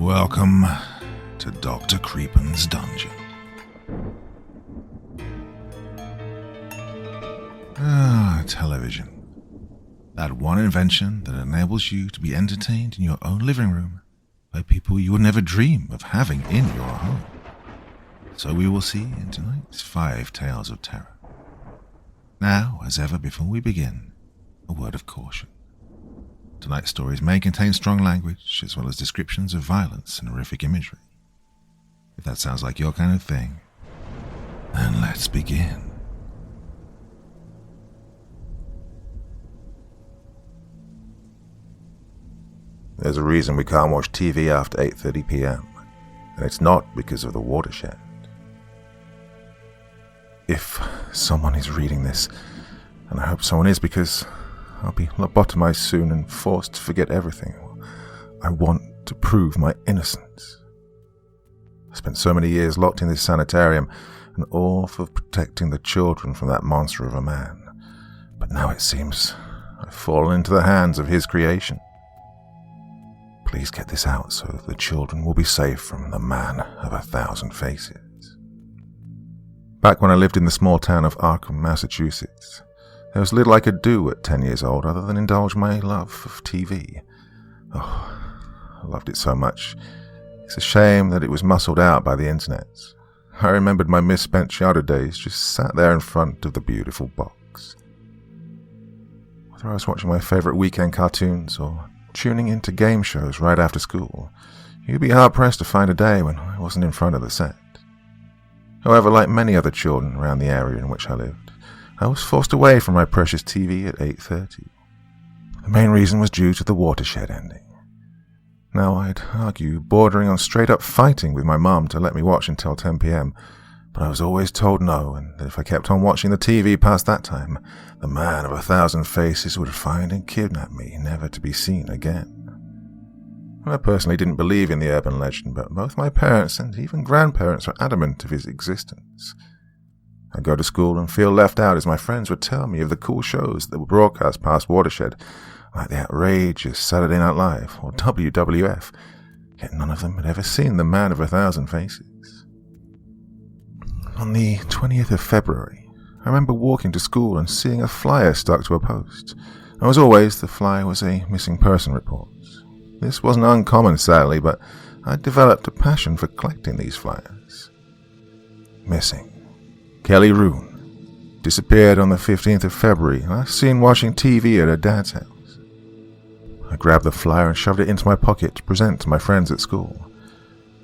Welcome to Dr. Creepin's Dungeon. Television. That one invention that enables you to be entertained in your own living room by people you would never dream of having in your home. So we will see in tonight's 5 Tales of Terror. Now, as ever before we begin, a word of caution. Tonight's stories may contain strong language as well as descriptions of violence and horrific imagery. If that sounds like your kind of thing, then let's begin. There's a reason we can't watch TV after 8:30 p.m, and it's not because of the Watershed. If someone is reading this, and I hope someone is, because I'll be lobotomized soon and forced to forget everything, I want to prove my innocence. I spent so many years locked in this sanitarium, and all for protecting the children from that monster of a man. But now it seems I've fallen into the hands of his creation. Please get this out so the children will be safe from the man of 1,000 faces. Back when I lived in the small town of Arkham, Massachusetts, there was little I could do at 10 years old other than indulge my love of TV. Oh, I loved it so much. It's a shame that it was muscled out by the internet. I remembered my misspent childhood days just sat there in front of the beautiful box. Whether I was watching my favorite weekend cartoons or tuning into game shows right after school, you'd be hard-pressed to find a day when I wasn't in front of the set. However, like many other children around the area in which I lived, I was forced away from my precious TV at 8:30. The main reason was due to the Watershed ending. Now, I'd argue bordering on straight-up fighting with my mum to let me watch until 10 p.m, but I was always told no, and that if I kept on watching the TV past that time, the man of 1,000 faces would find and kidnap me, never to be seen again. I personally didn't believe in the urban legend, but both my parents and even grandparents were adamant of his existence. I'd go to school and feel left out as my friends would tell me of the cool shows that were broadcast past Watershed, like the outrageous Saturday Night Live or WWF, yet none of them had ever seen the man of 1,000 faces. On the 20th of February, I remember walking to school and seeing a flyer stuck to a post. As always, the flyer was a missing person report. This wasn't uncommon, sadly, but I developed a passion for collecting these flyers. Missing. Kelly Roon. Disappeared on the 15th of February, last seen watching TV at her dad's house. I grabbed the flyer and shoved it into my pocket to present to my friends at school.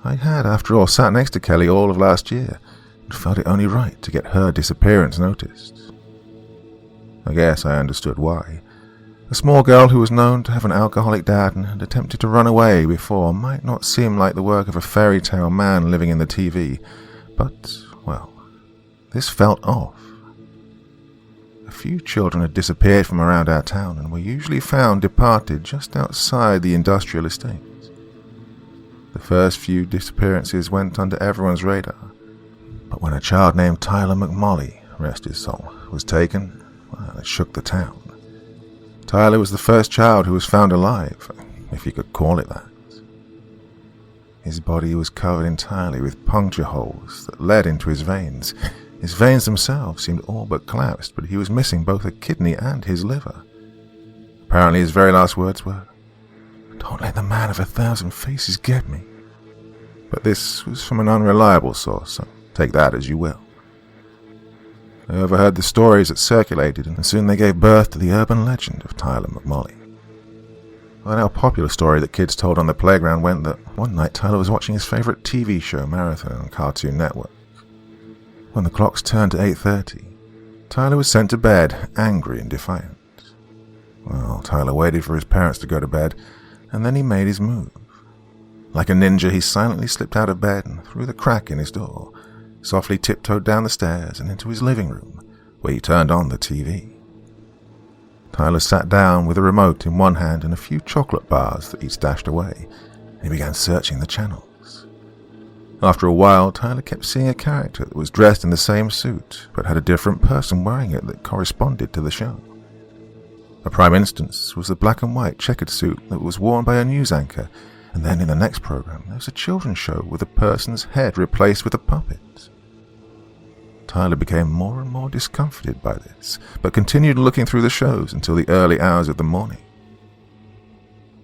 I had, after all, sat next to Kelly all of last year, and felt it only right to get her disappearance noticed. I guess I understood why. A small girl who was known to have an alcoholic dad and had attempted to run away before might not seem like the work of a fairy tale man living in the TV, but, well, this felt off. A few children had disappeared from around our town and were usually found departed just outside the industrial estate. The first few disappearances went under everyone's radar, but when a child named Tyler McMolly, rest his soul, was taken, well, it shook the town. Tyler was the first child who was found alive, if you could call it that. His body was covered entirely with puncture holes that led into his veins. His veins themselves seemed all but collapsed, but he was missing both a kidney and his liver. Apparently his very last words were, "Don't let the man of 1,000 faces get me." But this was from an unreliable source, so take that as you will. I overheard the stories that circulated, and soon they gave birth to the urban legend of Tyler McMolly. A now popular story that kids told on the playground went that one night Tyler was watching his favorite TV show, Marathon, on Cartoon Network. When the clocks turned to 8:30, Tyler was sent to bed, angry and defiant. Well, Tyler waited for his parents to go to bed, and then he made his move. Like a ninja, he silently slipped out of bed and through the crack in his door, softly tiptoed down the stairs and into his living room, where he turned on the TV. Tyler sat down with a remote in one hand and a few chocolate bars that he'd stashed away, and he began searching the channels. After a while, Tyler kept seeing a character that was dressed in the same suit, but had a different person wearing it that corresponded to the show. A prime instance was the black and white checkered suit that was worn by a news anchor And then in the next program, there was a children's show with a person's head replaced with a puppet. Tyler became more and more discomforted by this, but continued looking through the shows until the early hours of the morning.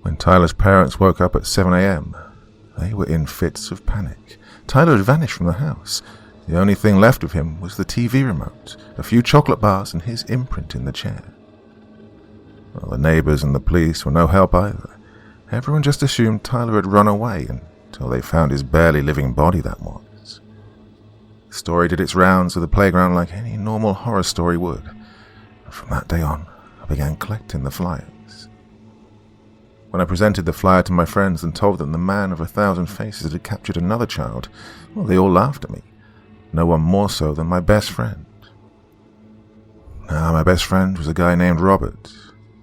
When Tyler's parents woke up at 7 a.m., they were in fits of panic. Tyler had vanished from the house. The only thing left of him was the TV remote, a few chocolate bars, and his imprint in the chair. Well, the neighbors and the police were no help either. Everyone just assumed Tyler had run away until they found his barely living body, that was. The story did its rounds of the playground like any normal horror story would. And from that day on, I began collecting the flyers. When I presented the flyer to my friends and told them the man of 1,000 faces had captured another child, well, they all laughed at me. No one more so than my best friend. Now, my best friend was a guy named Robert,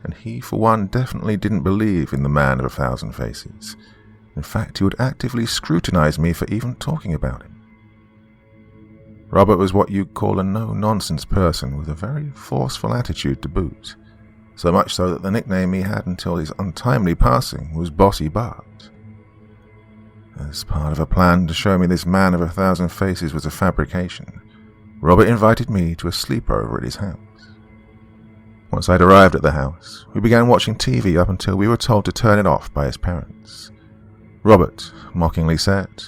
and he, for one, definitely didn't believe in the man of 1,000 faces. In fact, he would actively scrutinize me for even talking about him. Robert was what you'd call a no-nonsense person with a very forceful attitude to boot, so much so that the nickname he had until his untimely passing was Bossy Bart. As part of a plan to show me this man of 1,000 faces was a fabrication, Robert invited me to a sleepover at his house. Once I'd arrived at the house, we began watching TV up until we were told to turn it off by his parents. Robert mockingly said,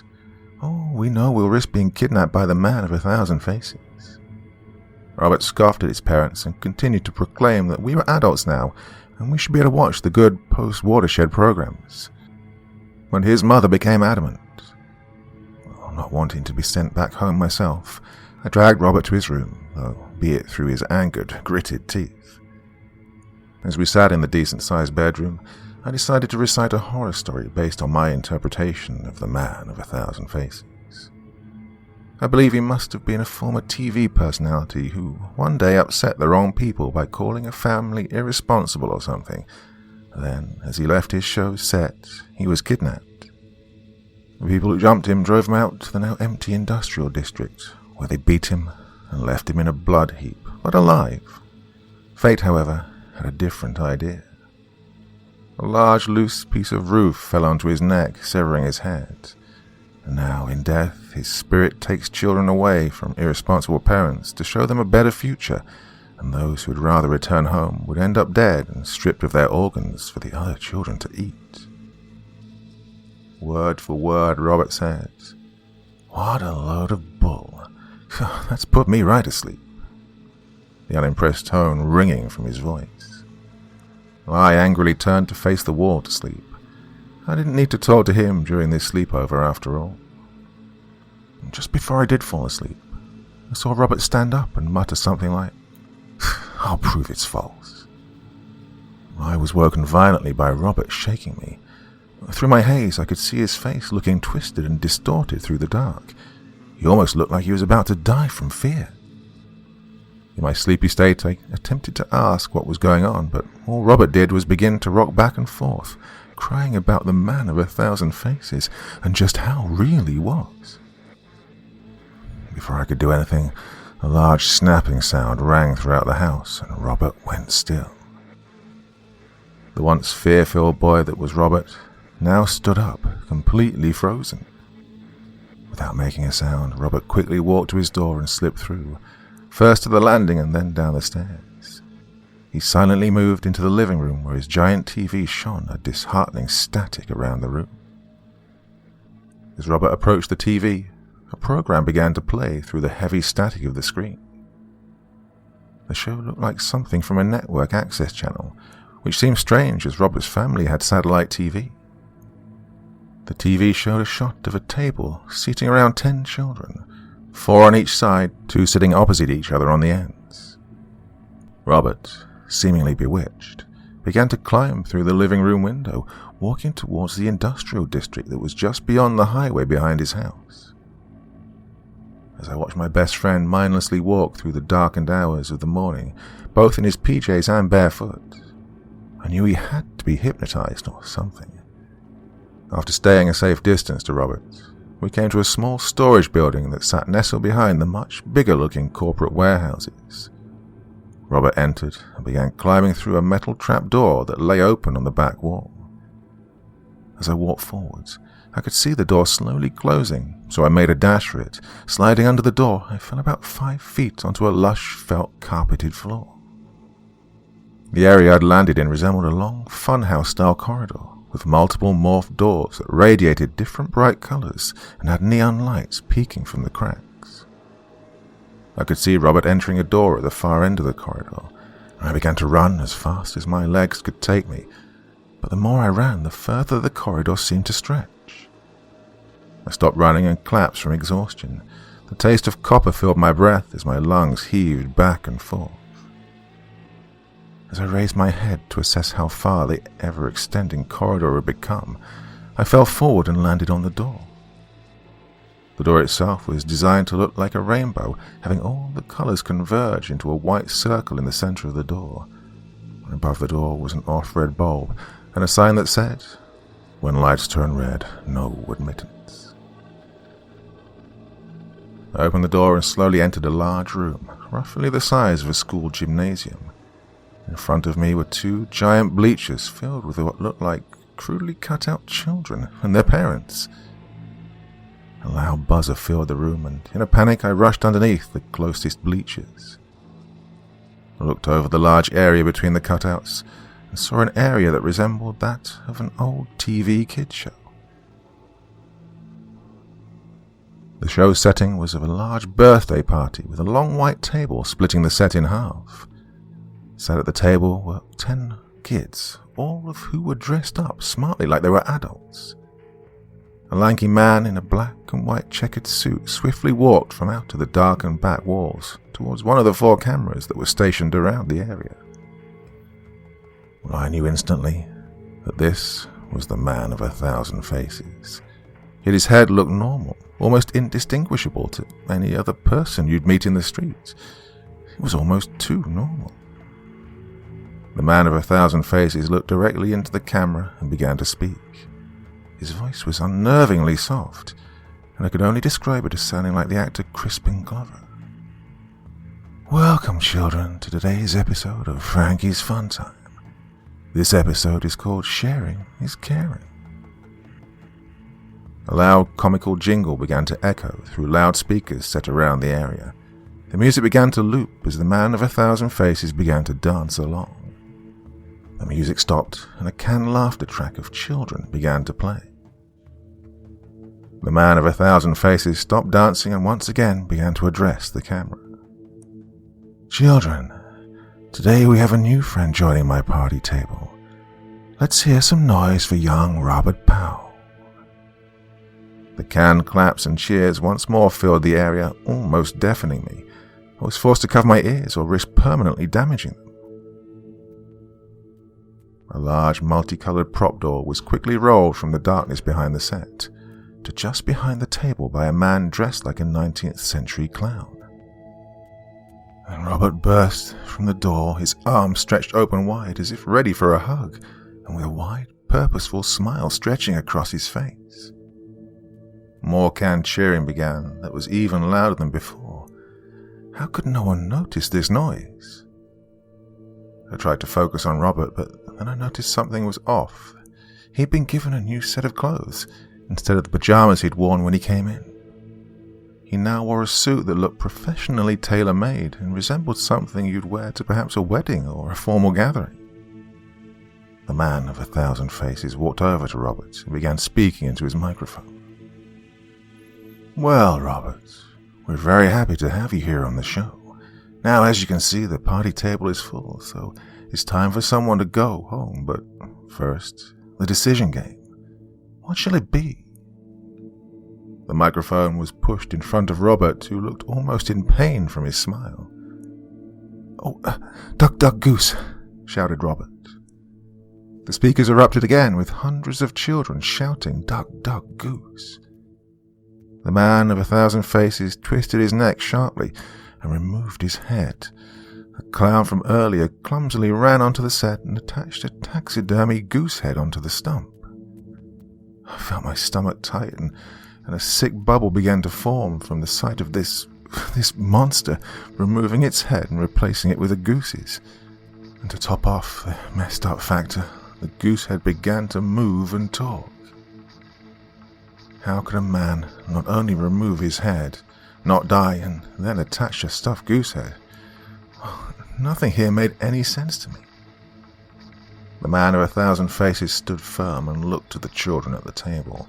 "Oh, we know we'll risk being kidnapped by the man of 1,000 faces." Robert scoffed at his parents and continued to proclaim that we were adults now and we should be able to watch the good post-Watershed programs. When his mother became adamant, not wanting to be sent back home myself, I dragged Robert to his room, though be it through his angered, gritted teeth. As we sat in the decent-sized bedroom, I decided to recite a horror story based on my interpretation of the man of 1,000 faces. I believe he must have been a former TV personality who one day upset the wrong people by calling a family irresponsible or something. Then, as he left his show set, he was kidnapped. The people who jumped him drove him out to the now empty industrial district, where they beat him and left him in a blood heap, but alive. Fate, however, had a different idea. A large loose piece of roof fell onto his neck, severing his head. And now, in death, his spirit takes children away from irresponsible parents to show them a better future, and those who would rather return home would end up dead and stripped of their organs for the other children to eat. Word for word, Robert said, "What a load of bull. That's put me right to sleep," the unimpressed tone ringing from his voice. I angrily turned to face the wall to sleep. I didn't need to talk to him during this sleepover after all. Just before I did fall asleep, I saw Robert stand up and mutter something like, "I'll prove it's false." I was woken violently by Robert shaking me. Through my haze, I could see his face looking twisted and distorted through the dark. He almost looked like he was about to die from fear. In my sleepy state, I attempted to ask what was going on, but all Robert did was begin to rock back and forth, crying about the man of 1,000 faces and just how real he was. Before I could do anything, a large snapping sound rang throughout the house, and Robert went still. The once fear-filled boy that was Robert now stood up, completely frozen. Without making a sound, Robert quickly walked to his door and slipped through, first to the landing and then down the stairs. He silently moved into the living room where his giant TV shone a disheartening static around the room. As Robert approached the TV, a program began to play through the heavy static of the screen. The show looked like something from a network access channel, which seemed strange as Robert's family had satellite TV. The TV showed a shot of a table seating around 10 children, 4 on each side, 2 sitting opposite each other on the ends. Robert, seemingly bewitched, began to climb through the living room window, walking towards the industrial district that was just beyond the highway behind his house. As I watched my best friend mindlessly walk through the darkened hours of the morning, both in his PJs and barefoot, I knew he had to be hypnotized or something. After staying a safe distance to Robert, we came to a small storage building that sat nestled behind the much bigger-looking corporate warehouses. Robert entered and began climbing through a metal trap door that lay open on the back wall. As I walked forwards, I could see the door slowly closing, so I made a dash for it. Sliding under the door, I fell about 5 feet onto a lush, felt-carpeted floor. The area I'd landed in resembled a long, funhouse-style corridor, with multiple morphed doors that radiated different bright colors and had neon lights peeking from the cracks. I could see Robert entering a door at the far end of the corridor, and I began to run as fast as my legs could take me, but the more I ran, the further the corridor seemed to stretch. I stopped running and collapsed from exhaustion. The taste of copper filled my breath as my lungs heaved back and forth. As I raised my head to assess how far the ever-extending corridor had become, I fell forward and landed on the door. The door itself was designed to look like a rainbow, having all the colors converge into a white circle in the center of the door. And above the door was an off-red bulb and a sign that said, "When lights turn red, no admittance." I opened the door and slowly entered a large room, roughly the size of a school gymnasium. In front of me were 2 giant bleachers filled with what looked like crudely cut out children and their parents. A loud buzzer filled the room, and in a panic I rushed underneath the closest bleachers. I looked over the large area between the cutouts and saw an area that resembled that of an old TV kids show. The show's setting was of a large birthday party with a long white table splitting the set in half. Sat at the table were 10 kids, all of who were dressed up smartly like they were adults. A lanky man in a black and white checkered suit swiftly walked from out of the darkened back walls towards one of the 4 cameras that were stationed around the area. Well, I knew instantly that this was the man of 1,000 faces. Yet his head looked normal, almost indistinguishable to any other person you'd meet in the streets. It was almost too normal. The man of 1,000 faces looked directly into the camera and began to speak. His voice was unnervingly soft, and I could only describe it as sounding like the actor Crispin Glover. "Welcome, children, to today's episode of Frankie's Fun Time. This episode is called Sharing is Caring." A loud comical jingle began to echo through loudspeakers set around the area. The music began to loop as the man of 1,000 faces began to dance along. The music stopped, and a canned laughter track of children began to play. The man of 1,000 faces stopped dancing and once again began to address the camera. "Children, today we have a new friend joining my party table. Let's hear some noise for young Robert Powell." The canned claps and cheers once more filled the area, almost deafening me. I was forced to cover my ears or risk permanently damaging them. A large multicolored prop door was quickly rolled from the darkness behind the set to just behind the table by a man dressed like a 19th century clown. And Robert burst from the door, his arms stretched open wide as if ready for a hug, and with a wide, purposeful smile stretching across his face. More canned cheering began that was even louder than before. How could no one notice this noise? I tried to focus on Robert, but then I noticed something was off. He'd been given a new set of clothes, instead of the pajamas he'd worn when he came in. He now wore a suit that looked professionally tailor-made and resembled something you'd wear to perhaps a wedding or a formal gathering. The man of 1,000 faces walked over to Robert and began speaking into his microphone. "Well, Robert, we're very happy to have you here on the show. Now, as you can see, the party table is full, so it's time for someone to go home. But first, the decision game. What shall it be?" The microphone was pushed in front of Robert, who looked almost in pain from his smile. "Oh, duck, duck, goose," shouted Robert. The speakers erupted again, with hundreds of children shouting, "Duck, duck, goose." The man of 1,000 faces twisted his neck sharply and removed his head. A clown from earlier clumsily ran onto the set and attached a taxidermy goose head onto the stump. I felt my stomach tighten, and a sick bubble began to form from the sight of this monster removing its head and replacing it with a goose's. And to top off the messed up factor, the goose head began to move and talk. How could a man not only remove his head, not die, and then attach a stuffed goose head? Nothing here made any sense to me. The man of 1,000 faces stood firm and looked at the children at the table,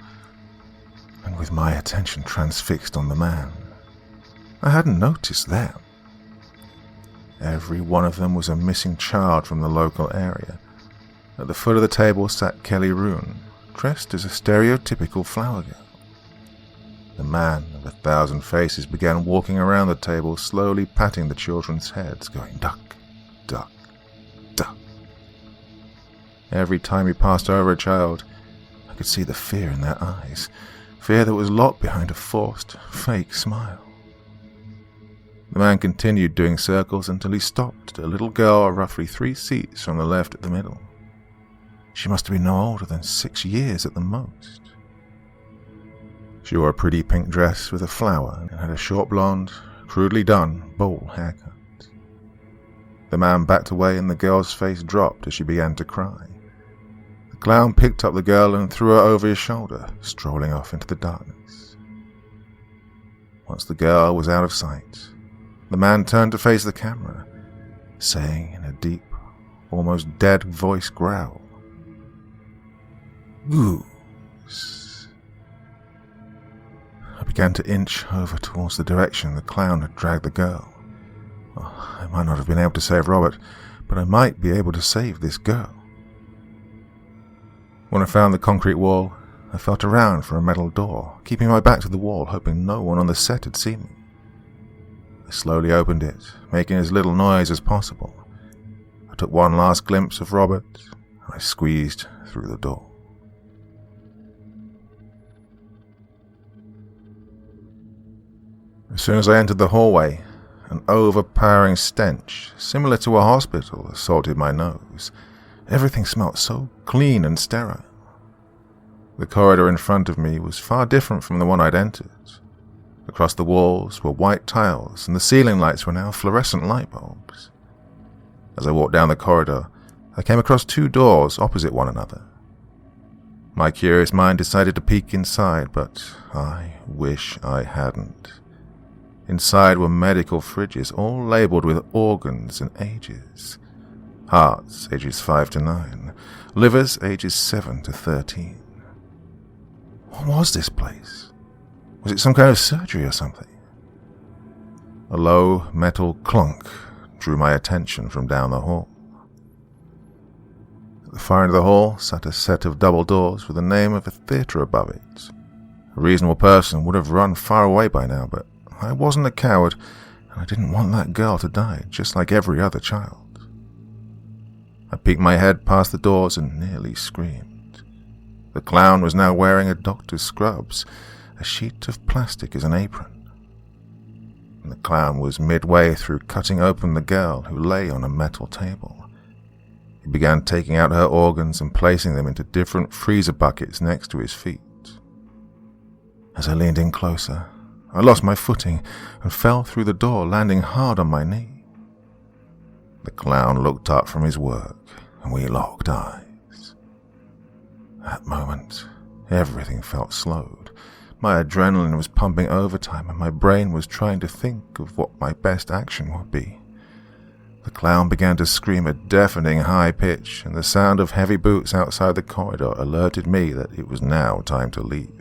and with my attention transfixed on the man, I hadn't noticed them. Every one of them was a missing child from the local area. At the foot of the table sat Kelly Roon, dressed as a stereotypical flower girl. The man of 1,000 faces began walking around the table, slowly patting the children's heads, going duck, duck, duck. Every time he passed over a child, I could see the fear in their eyes, fear that was locked behind a forced, fake smile. The man continued doing circles until he stopped at a little girl roughly 3 seats from the left at the middle. She must have been no older than 6 years at the most. She wore a pretty pink dress with a flower and had a short blonde, crudely done, bowl haircut. The man backed away and the girl's face dropped as she began to cry. The clown picked up the girl and threw her over his shoulder, strolling off into the darkness. Once the girl was out of sight, the man turned to face the camera, saying in a deep, almost dead voice growl, "Goose." I began to inch over towards the direction the clown had dragged the girl. I might not have been able to save Robert, but I might be able to save this girl. When I found the concrete wall, I felt around for a metal door, keeping my back to the wall, hoping no one on the set had seen me. I slowly opened it, making as little noise as possible. I took one last glimpse of Robert, and I squeezed through the door. As soon as I entered the hallway, an overpowering stench, similar to a hospital, assaulted my nose. Everything smelt so clean and sterile. The corridor in front of me was far different from the one I'd entered. Across the walls were white tiles, and the ceiling lights were now fluorescent light bulbs. As I walked down the corridor, I came across 2 doors opposite one another. My curious mind decided to peek inside, but I wish I hadn't. Inside were medical fridges, all labelled with organs and ages. Hearts, ages 5 to 9. Livers, ages 7 to 13. What was this place? Was it some kind of surgery or something? A low metal clunk drew my attention from down the hall. At the far end of the hall sat a set of double doors with the name of a theatre above it. A reasonable person would have run far away by now, but I wasn't a coward, and I didn't want that girl to die, just like every other child. I peeked my head past the doors and nearly screamed. The clown was now wearing a doctor's scrubs, a sheet of plastic as an apron. And the clown was midway through cutting open the girl who lay on a metal table. He began taking out her organs and placing them into different freezer buckets next to his feet. As I leaned in closer, I lost my footing and fell through the door, landing hard on my knee. The clown looked up from his work, and we locked eyes. That moment, everything felt slowed. My adrenaline was pumping overtime, and my brain was trying to think of what my best action would be. The clown began to scream at deafening high pitch, and the sound of heavy boots outside the corridor alerted me that it was now time to leave.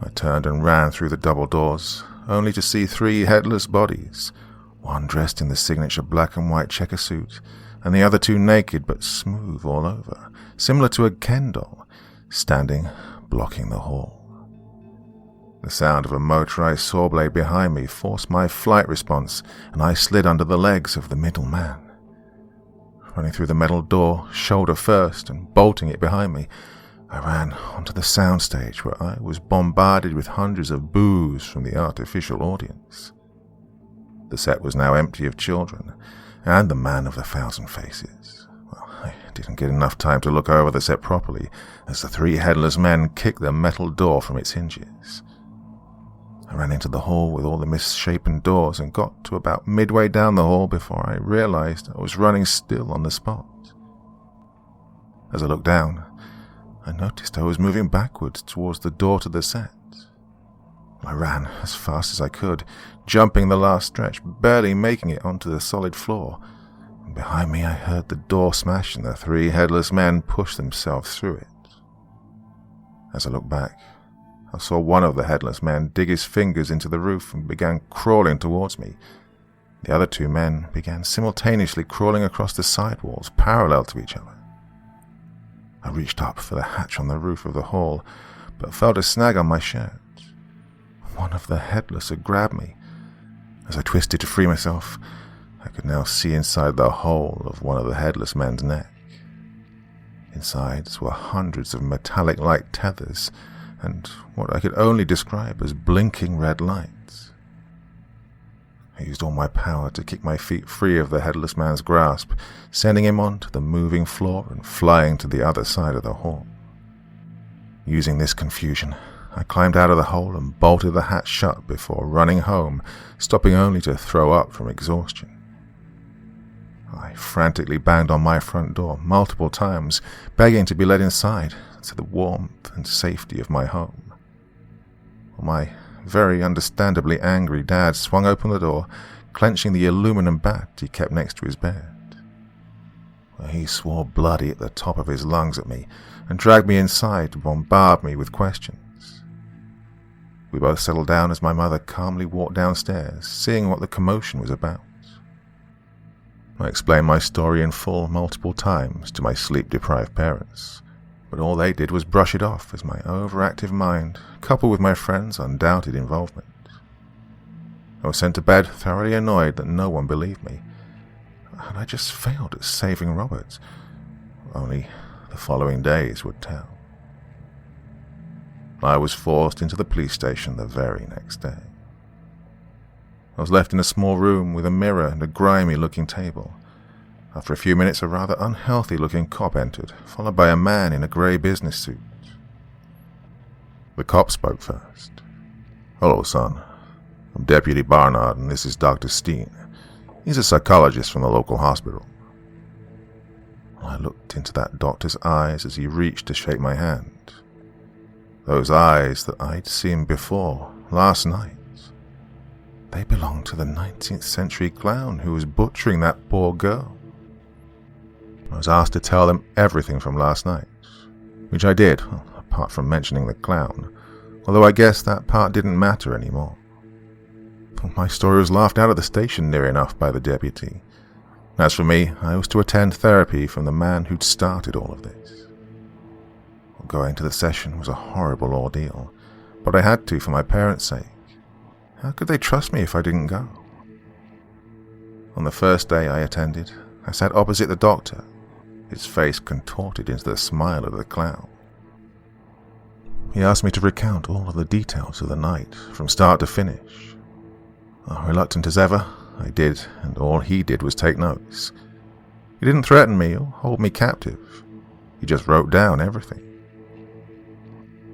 I turned and ran through the double doors, only to see 3 headless bodies, one dressed in the signature black and white checker suit, and the other 2 naked but smooth all over, similar to a Ken doll, standing blocking the hall. The sound of a motorized saw blade behind me forced my flight response, and I slid under the legs of the middle man. Running through the metal door, shoulder first, and bolting it behind me, I ran onto the soundstage where I was bombarded with hundreds of boos from the artificial audience. The set was now empty of children, and the man of 1,000 faces. Well, I didn't get enough time to look over the set properly as the 3 headless men kicked the metal door from its hinges. I ran into the hall with all the misshapen doors and got to about midway down the hall before I realized I was running still on the spot. As I looked down, I noticed I was moving backwards towards the door to the set. I ran as fast as I could, jumping the last stretch, barely making it onto the solid floor. And behind me I heard the door smash and the 3 headless men push themselves through it. As I looked back, I saw one of the headless men dig his fingers into the roof and began crawling towards me. The other 2 men began simultaneously crawling across the sidewalls parallel to each other. I reached up for the hatch on the roof of the hall, but felt a snag on my shirt. One of the headless had grabbed me. As I twisted to free myself, I could now see inside the hole of one of the headless men's neck. Inside were hundreds of metallic-like tethers and what I could only describe as blinking red lights. I used all my power to kick my feet free of the headless man's grasp, sending him onto the moving floor and flying to the other side of the hall. Using this confusion, I climbed out of the hole and bolted the hatch shut before running home, stopping only to throw up from exhaustion. I frantically banged on my front door multiple times, begging to be let inside to the warmth and safety of my home. My very understandably angry dad swung open the door, clenching the aluminum bat he kept next to his bed. He swore bloody at the top of his lungs at me and dragged me inside to bombard me with questions. We both settled down as my mother calmly walked downstairs, seeing what the commotion was about. I explained my story in full multiple times to my sleep-deprived parents, but all they did was brush it off as my overactive mind, coupled with my friend's undoubted involvement. I was sent to bed thoroughly annoyed that no one believed me, and I just failed at saving Robert. Only the following days would tell. I was forced into the police station the very next day. I was left in a small room with a mirror and a grimy-looking table. After a few minutes, a rather unhealthy-looking cop entered, followed by a man in a grey business suit. The cop spoke first. "Hello, son. I'm Deputy Barnard, and this is Dr. Steen. He's a psychologist from the local hospital." I looked into that doctor's eyes as he reached to shake my hand. Those eyes that I'd seen before, last night. They belonged to the 19th century clown who was butchering that poor girl. I was asked to tell them everything from last night, which I did, apart from mentioning the clown, although I guess that part didn't matter anymore. My story was laughed out of the station near enough by the deputy. As for me, I was to attend therapy from the man who'd started all of this. Going to the session was a horrible ordeal, but I had to for my parents' sake. How could they trust me if I didn't go? On the first day I attended, I sat opposite the doctor, his face contorted into the smile of the clown. He asked me to recount all of the details of the night, from start to finish. Reluctant as ever, I did, and all he did was take notes. He didn't threaten me or hold me captive. He just wrote down everything.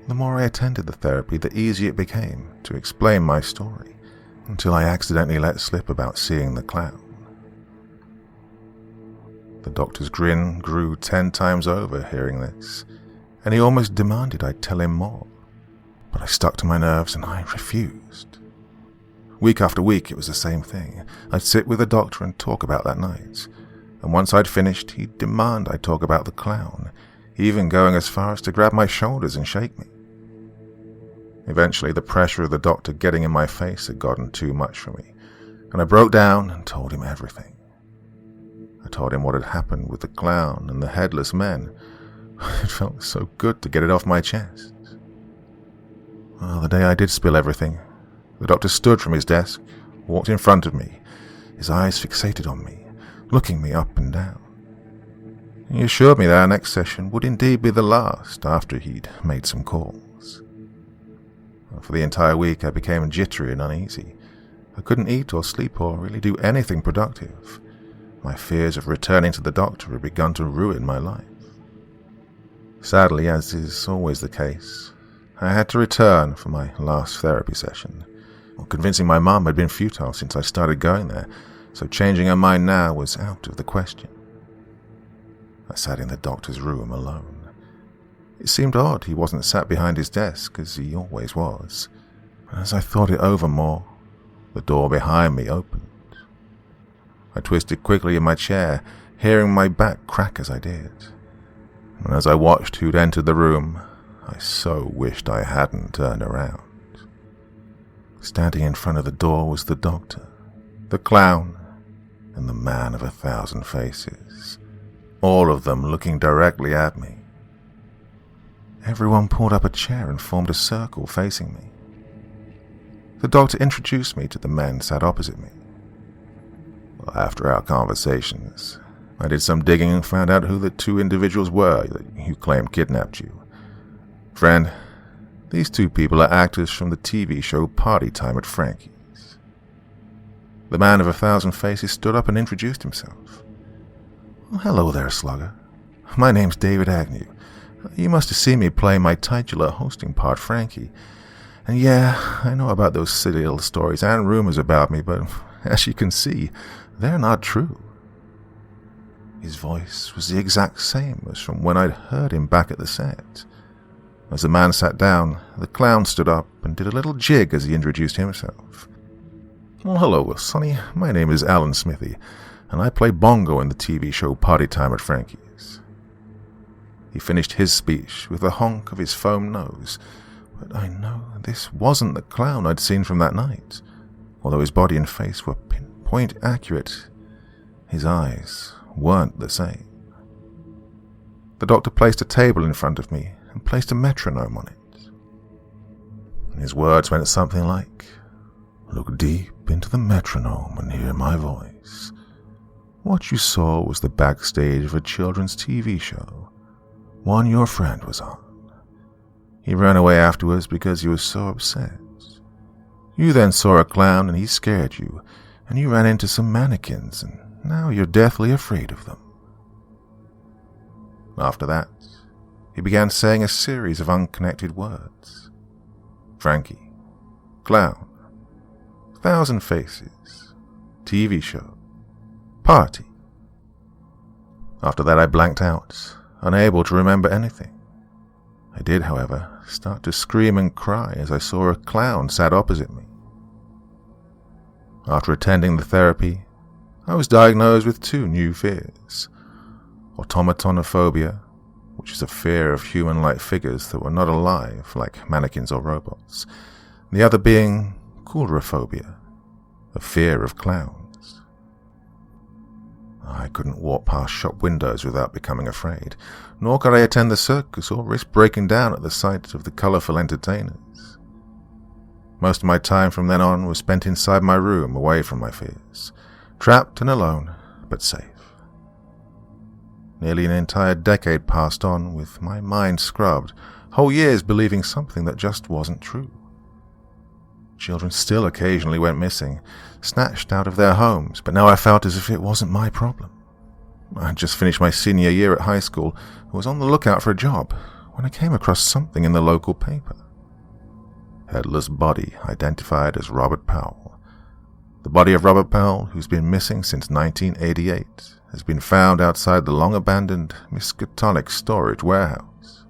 The more I attended the therapy, the easier it became to explain my story, until I accidentally let slip about seeing the clown. The doctor's grin grew 10 times over hearing this, and he almost demanded I'd tell him more. But I stuck to my nerves and I refused. Week after week it was the same thing. I'd sit with the doctor and talk about that night, and once I'd finished, he'd demand I talk about the clown, even going as far as to grab my shoulders and shake me. Eventually, the pressure of the doctor getting in my face had gotten too much for me, and I broke down and told him everything. I told him what had happened with the clown and the headless men. It felt so good to get it off my chest. Well, the day I did spill everything, the doctor stood from his desk, walked in front of me, his eyes fixated on me, looking me up and down. He assured me that our next session would indeed be the last after he'd made some calls. For the entire week I became jittery and uneasy. I couldn't eat or sleep or really do anything productive. My fears of returning to the doctor had begun to ruin my life. Sadly, as is always the case, I had to return for my last therapy session. Convincing my mum had been futile since I started going there, so changing her mind now was out of the question. I sat in the doctor's room alone. It seemed odd he wasn't sat behind his desk, as he always was. As I thought it over more, the door behind me opened. I twisted quickly in my chair, hearing my back crack as I did. And as I watched who'd entered the room, I so wished I hadn't turned around. Standing in front of the door was the doctor, the clown, and the man of 1,000 faces, all of them looking directly at me. Everyone pulled up a chair and formed a circle facing me. The doctor introduced me to the men sat opposite me. Well, after our conversations, I did some digging and found out who the two individuals were who claimed kidnapped you. Friend, these two people are actors from the TV show Party Time at Frankie's. The man of 1,000 faces stood up and introduced himself. Well, hello there, Slugger. My name's David Agnew. You must have seen me play my titular hosting part, Frankie. And yeah, I know about those silly little stories and rumors about me, but as you can see, they're not true. His voice was the exact same as from when I'd heard him back at the set. As the man sat down, the clown stood up and did a little jig as he introduced himself. Well, hello, Sonny. My name is Alan Smithy, and I play bongo in the TV show Party Time at Frankie's. He finished his speech with a honk of his foam nose, but I know this wasn't the clown I'd seen from that night. Although his body and face were pinpoint accurate, his eyes weren't the same. The doctor placed a table in front of me and placed a metronome on it. And his words went something like, "Look deep into the metronome and hear my voice. What you saw was the backstage of a children's TV show, one your friend was on. He ran away afterwards because he was so upset. You then saw a clown and he scared you, and you ran into some mannequins, and now you're deathly afraid of them." After that, he began saying a series of unconnected words. Frankie, clown, 1,000 faces, TV show, party. After that I blanked out, unable to remember anything. I did, however, start to scream and cry as I saw a clown sat opposite me. After attending the therapy, I was diagnosed with 2 new fears: automatonophobia, which is a fear of human-like figures that were not alive, like mannequins or robots, and the other being coulrophobia, a fear of clowns. I couldn't walk past shop windows without becoming afraid, nor could I attend the circus or risk breaking down at the sight of the colourful entertainers. Most of my time from then on was spent inside my room, away from my fears, trapped and alone, but safe. Nearly an entire decade passed on with my mind scrubbed, whole years believing something that just wasn't true. Children still occasionally went missing, snatched out of their homes, but now I felt as if it wasn't my problem. I had just finished my senior year at high school and was on the lookout for a job when I came across something in the local paper. Headless body identified as Robert Powell. The body of Robert Powell, who's been missing since 1988, has been found outside the long-abandoned Miskatonic storage warehouse.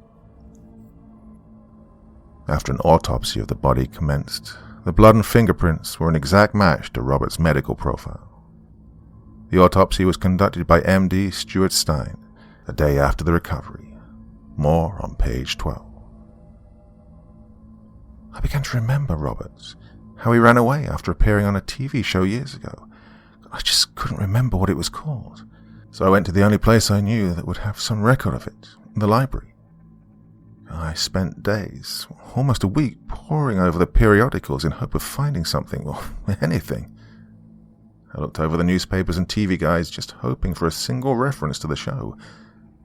After an autopsy of the body commenced, the blood and fingerprints were an exact match to Robert's medical profile. The autopsy was conducted by MD Stuart Stein a day after the recovery. More on page 12. I began to remember Robert, how he ran away after appearing on a TV show years ago. I just couldn't remember what it was called, so I went to the only place I knew that would have some record of it, the library. I spent days, almost a week, poring over the periodicals in hope of finding something, or anything. I looked over the newspapers and TV guides, just hoping for a single reference to the show.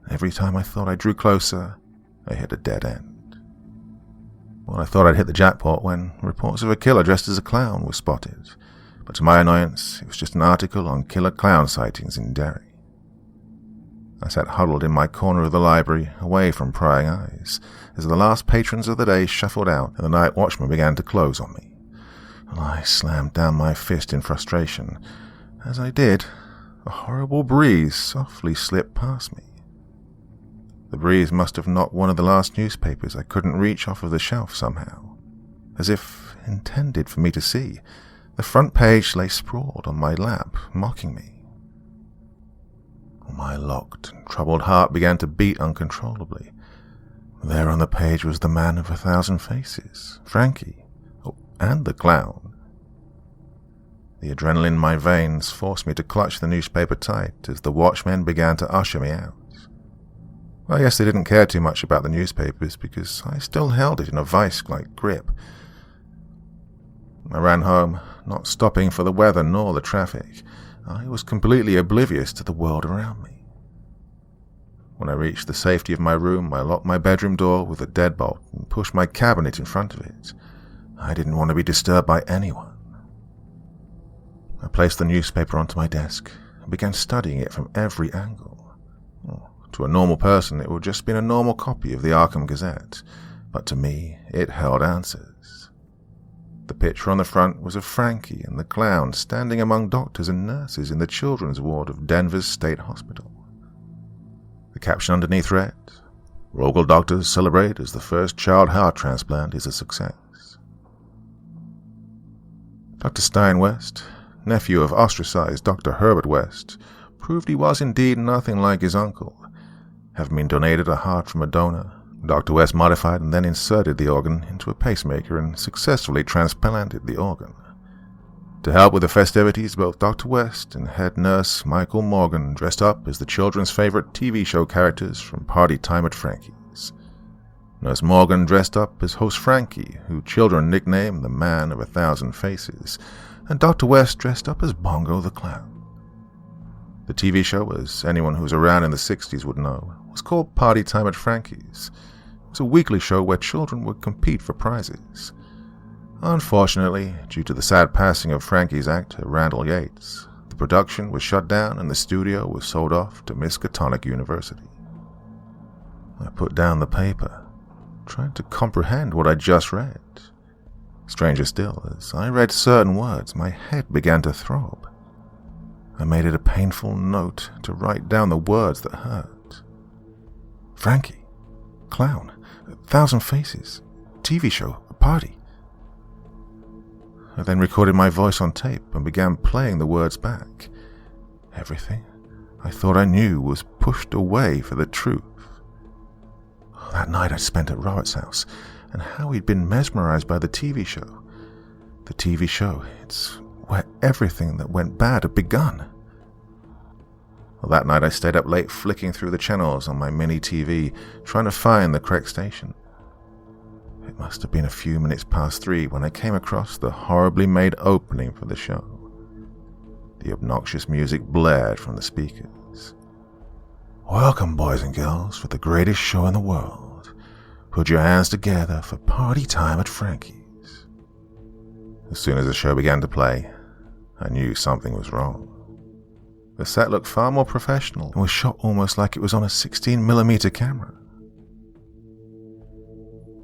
Every time I thought I drew closer, I hit a dead end. Well, I thought I'd hit the jackpot when reports of a killer dressed as a clown were spotted, but to my annoyance, it was just an article on killer clown sightings in Derry. I sat huddled in my corner of the library, away from prying eyes, as the last patrons of the day shuffled out and the night watchman began to close on me. I slammed down my fist in frustration. As I did, a horrible breeze softly slipped past me. The breeze must have knocked one of the last newspapers I couldn't reach off of the shelf somehow, as if intended for me to see. The front page lay sprawled on my lap, mocking me. My locked and troubled heart began to beat uncontrollably. There on the page was the man of 1,000 faces, Frankie, and the clown. The adrenaline in my veins forced me to clutch the newspaper tight as the watchmen began to usher me out. I guess they didn't care too much about the newspapers because I still held it in a vice-like grip. I ran home, not stopping for the weather nor the traffic. I was completely oblivious to the world around me. When I reached the safety of my room, I locked my bedroom door with a deadbolt and pushed my cabinet in front of it. I didn't want to be disturbed by anyone. I placed the newspaper onto my desk and began studying it from every angle. To a normal person, it would just have been a normal copy of the Arkham Gazette, but to me, it held answers. The picture on the front was of Frankie and the clown standing among doctors and nurses in the children's ward of Denver's State Hospital. The caption underneath read, "Local doctors celebrate as the first child heart transplant is a success." Dr. Stein West, nephew of ostracized Dr. Herbert West, proved he was indeed nothing like his uncle. Having been donated a heart from a donor, Dr. West modified and then inserted the organ into a pacemaker and successfully transplanted the organ. To help with the festivities, both Dr. West and head nurse Michael Morgan dressed up as the children's favorite TV show characters from Party Time at Frankie's. Nurse Morgan dressed up as host Frankie, who children nicknamed the Man of 1,000 Faces, and Dr. West dressed up as Bongo the Clown. The TV show, as anyone who was around in the 60s would know, was called Party Time at Frankie's. It was a weekly show where children would compete for prizes. Unfortunately, due to the sad passing of Frankie's actor, Randall Yates, the production was shut down and the studio was sold off to Miskatonic University. I put down the paper, trying to comprehend what I just read. Stranger still, as I read certain words, my head began to throb. I made it a painful note to write down the words that hurt. Frankie, clown, 1,000 faces, TV show, a party. I then recorded my voice on tape and began playing the words back. Everything I thought I knew was pushed away for the truth. That night I spent at Robert's house, and how he'd been mesmerized by the TV show. The TV show, it's where everything that went bad had begun. Well, that night I stayed up late flicking through the channels on my mini TV, trying to find the correct station. It must have been a few minutes past 3 when I came across the horribly made opening for the show. The obnoxious music blared from the speakers. "Welcome, boys and girls, for the greatest show in the world. Put your hands together for Party Time at Frankie's." As soon as the show began to play, I knew something was wrong. The set looked far more professional and was shot almost like it was on a 16mm camera.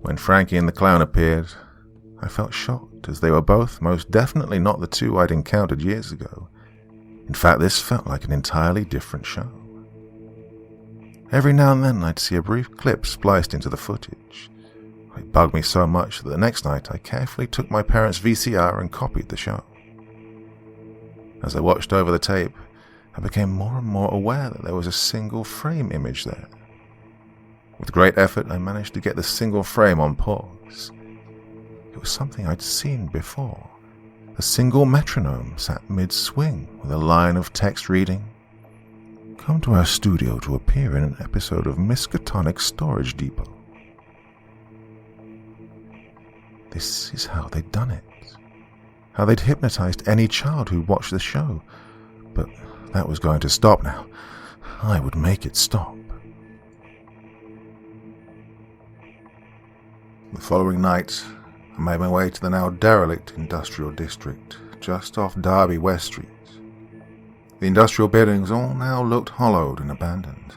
When Frankie and the clown appeared, I felt shocked, as they were both most definitely not the two I'd encountered years ago. In fact, this felt like an entirely different show. Every now and then I'd see a brief clip spliced into the footage. It bugged me so much that the next night I carefully took my parents' VCR and copied the show. As I watched over the tape, I became more and more aware that there was a single frame image there. With great effort, I managed to get the single frame on pause. It was something I'd seen before. A single metronome sat mid-swing with a line of text reading, "Come to our studio to appear in an episode of Miskatonic Storage Depot." This is how they'd done it. How they'd hypnotized any child who watched the show. But that was going to stop now. I would make it stop. The following night, I made my way to the now derelict industrial district, just off Derby West Street. The industrial buildings all now looked hollowed and abandoned.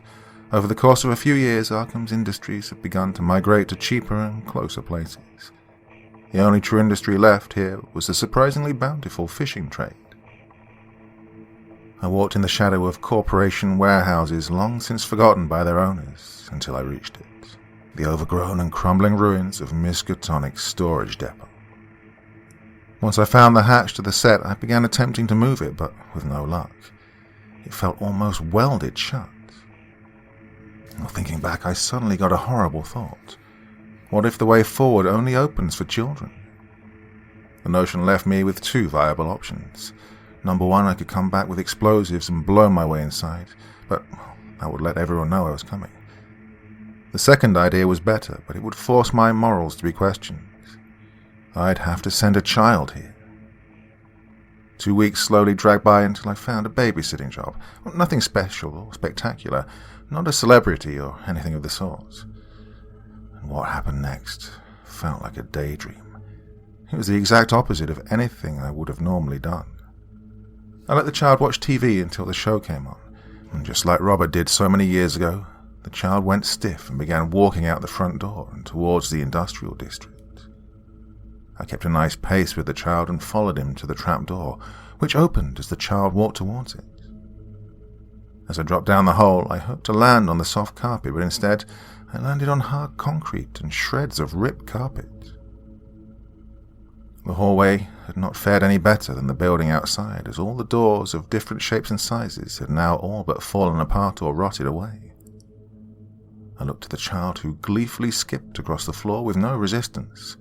Over the course of a few years, Arkham's industries had begun to migrate to cheaper and closer places. The only true industry left here was the surprisingly bountiful fishing trade. I walked in the shadow of corporation warehouses long since forgotten by their owners until I reached it, the overgrown and crumbling ruins of Miskatonic's storage depot. Once I found the hatch to the set, I began attempting to move it, but with no luck. It felt almost welded shut. Thinking back, I suddenly got a horrible thought. What if the way forward only opens for children? The notion left me with two viable options. Number one, I could come back with explosives and blow my way inside, but that would let everyone know I was coming. The second idea was better, but it would force my morals to be questioned. I'd have to send a child here. 2 weeks slowly dragged by until I found a babysitting job. Nothing special or spectacular, not a celebrity or anything of the sort. And what happened next felt like a daydream. It was the exact opposite of anything I would have normally done. I let the child watch TV until the show came on, and just like Robert did so many years ago, the child went stiff and began walking out the front door and towards the industrial district. I kept a nice pace with the child and followed him to the trap door, which opened as the child walked towards it. As I dropped down the hole, I hoped to land on the soft carpet, but instead I landed on hard concrete and shreds of ripped carpet. The hallway had not fared any better than the building outside, as all the doors of different shapes and sizes had now all but fallen apart or rotted away. I looked at the child, who gleefully skipped across the floor with no resistance.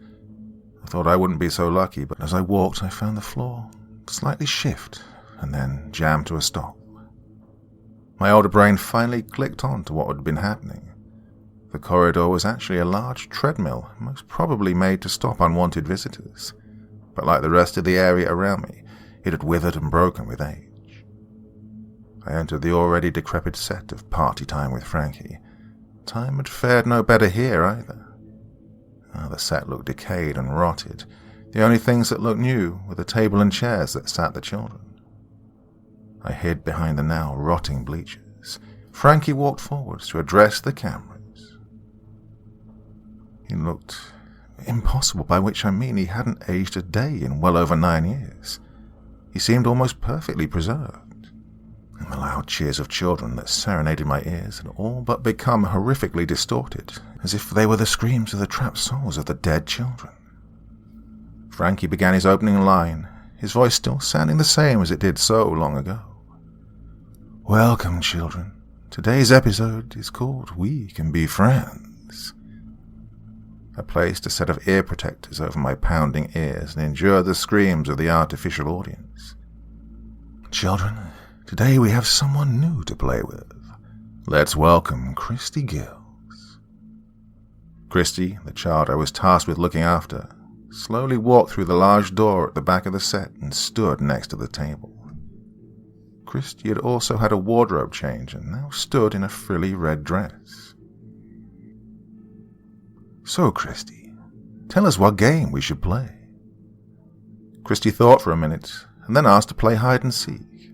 I thought I wouldn't be so lucky, but as I walked, I found the floor slightly shift and then jammed to a stop. My older brain finally clicked on to what had been happening. The corridor was actually a large treadmill, most probably made to stop unwanted visitors, but like the rest of the area around me, it had withered and broken with age. I entered the already decrepit set of Party Time with Frankie. Time had fared no better here either. The set looked decayed and rotted. The only things that looked new were the table and chairs that sat the children. I hid behind the now rotting bleachers. Frankie walked forwards to address the cameras. He looked impossible, by which I mean he hadn't aged a day in well over 9 years. He seemed almost perfectly preserved. And the loud cheers of children that serenaded my ears had all but become horrifically distorted, as if they were the screams of the trapped souls of the dead children. Frankie began his opening line, his voice still sounding the same as it did so long ago. "Welcome, children. Today's episode is called We Can Be Friends." I placed a set of ear protectors over my pounding ears and endured the screams of the artificial audience. "Children, today we have someone new to play with. Let's welcome Christy Gills." Christy, the child I was tasked with looking after, slowly walked through the large door at the back of the set and stood next to the table. Christy had also had a wardrobe change and now stood in a frilly red dress. "So, Christy, tell us what game we should play." Christy thought for a minute and then asked to play hide and seek.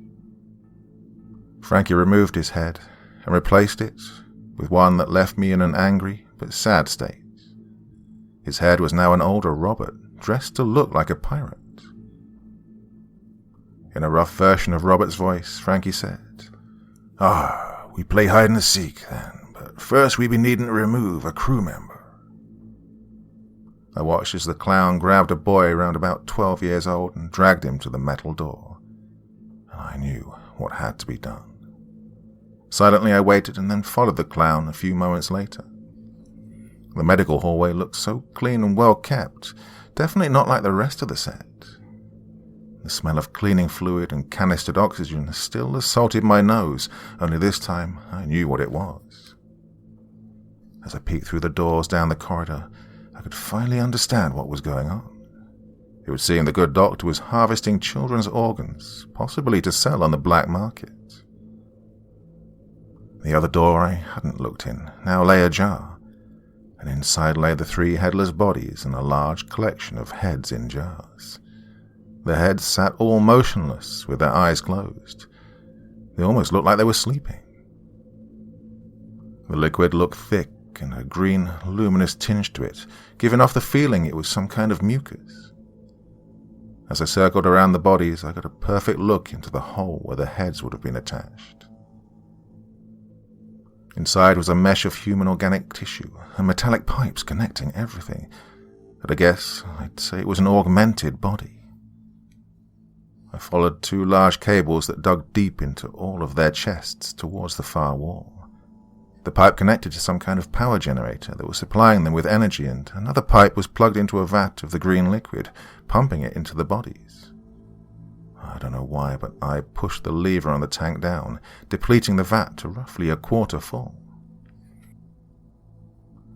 Frankie removed his head and replaced it with one that left me in an angry but sad state. His head was now an older Robert, dressed to look like a pirate. In a rough version of Robert's voice, Frankie said, "We play hide and seek then, but first we be needing to remove a crew member." I watched as the clown grabbed a boy around about 12 years old and dragged him to the metal door. And I knew what had to be done. Silently I waited and then followed the clown a few moments later. The medical hallway looked so clean and well kept, definitely not like the rest of the set. The smell of cleaning fluid and canistered oxygen still assaulted my nose, only this time I knew what it was. As I peeked through the doors down the corridor, I could finally understand what was going on. It would seem the good doctor was harvesting children's organs, possibly to sell on the black market. The other door I hadn't looked in now lay ajar, and inside lay the 3 headless bodies and a large collection of heads in jars. The heads sat all motionless with their eyes closed. They almost looked like they were sleeping. The liquid looked thick and a green, luminous tinge to it, giving off the feeling it was some kind of mucus. As I circled around the bodies, I got a perfect look into the hole where the heads would have been attached. Inside was a mesh of human organic tissue and metallic pipes connecting everything. But I guess I'd say it was an augmented body. I followed 2 large cables that dug deep into all of their chests towards the far wall. The pipe connected to some kind of power generator that was supplying them with energy, and another pipe was plugged into a vat of the green liquid, pumping it into the bodies. I don't know why, but I pushed the lever on the tank down, depleting the vat to roughly a quarter full.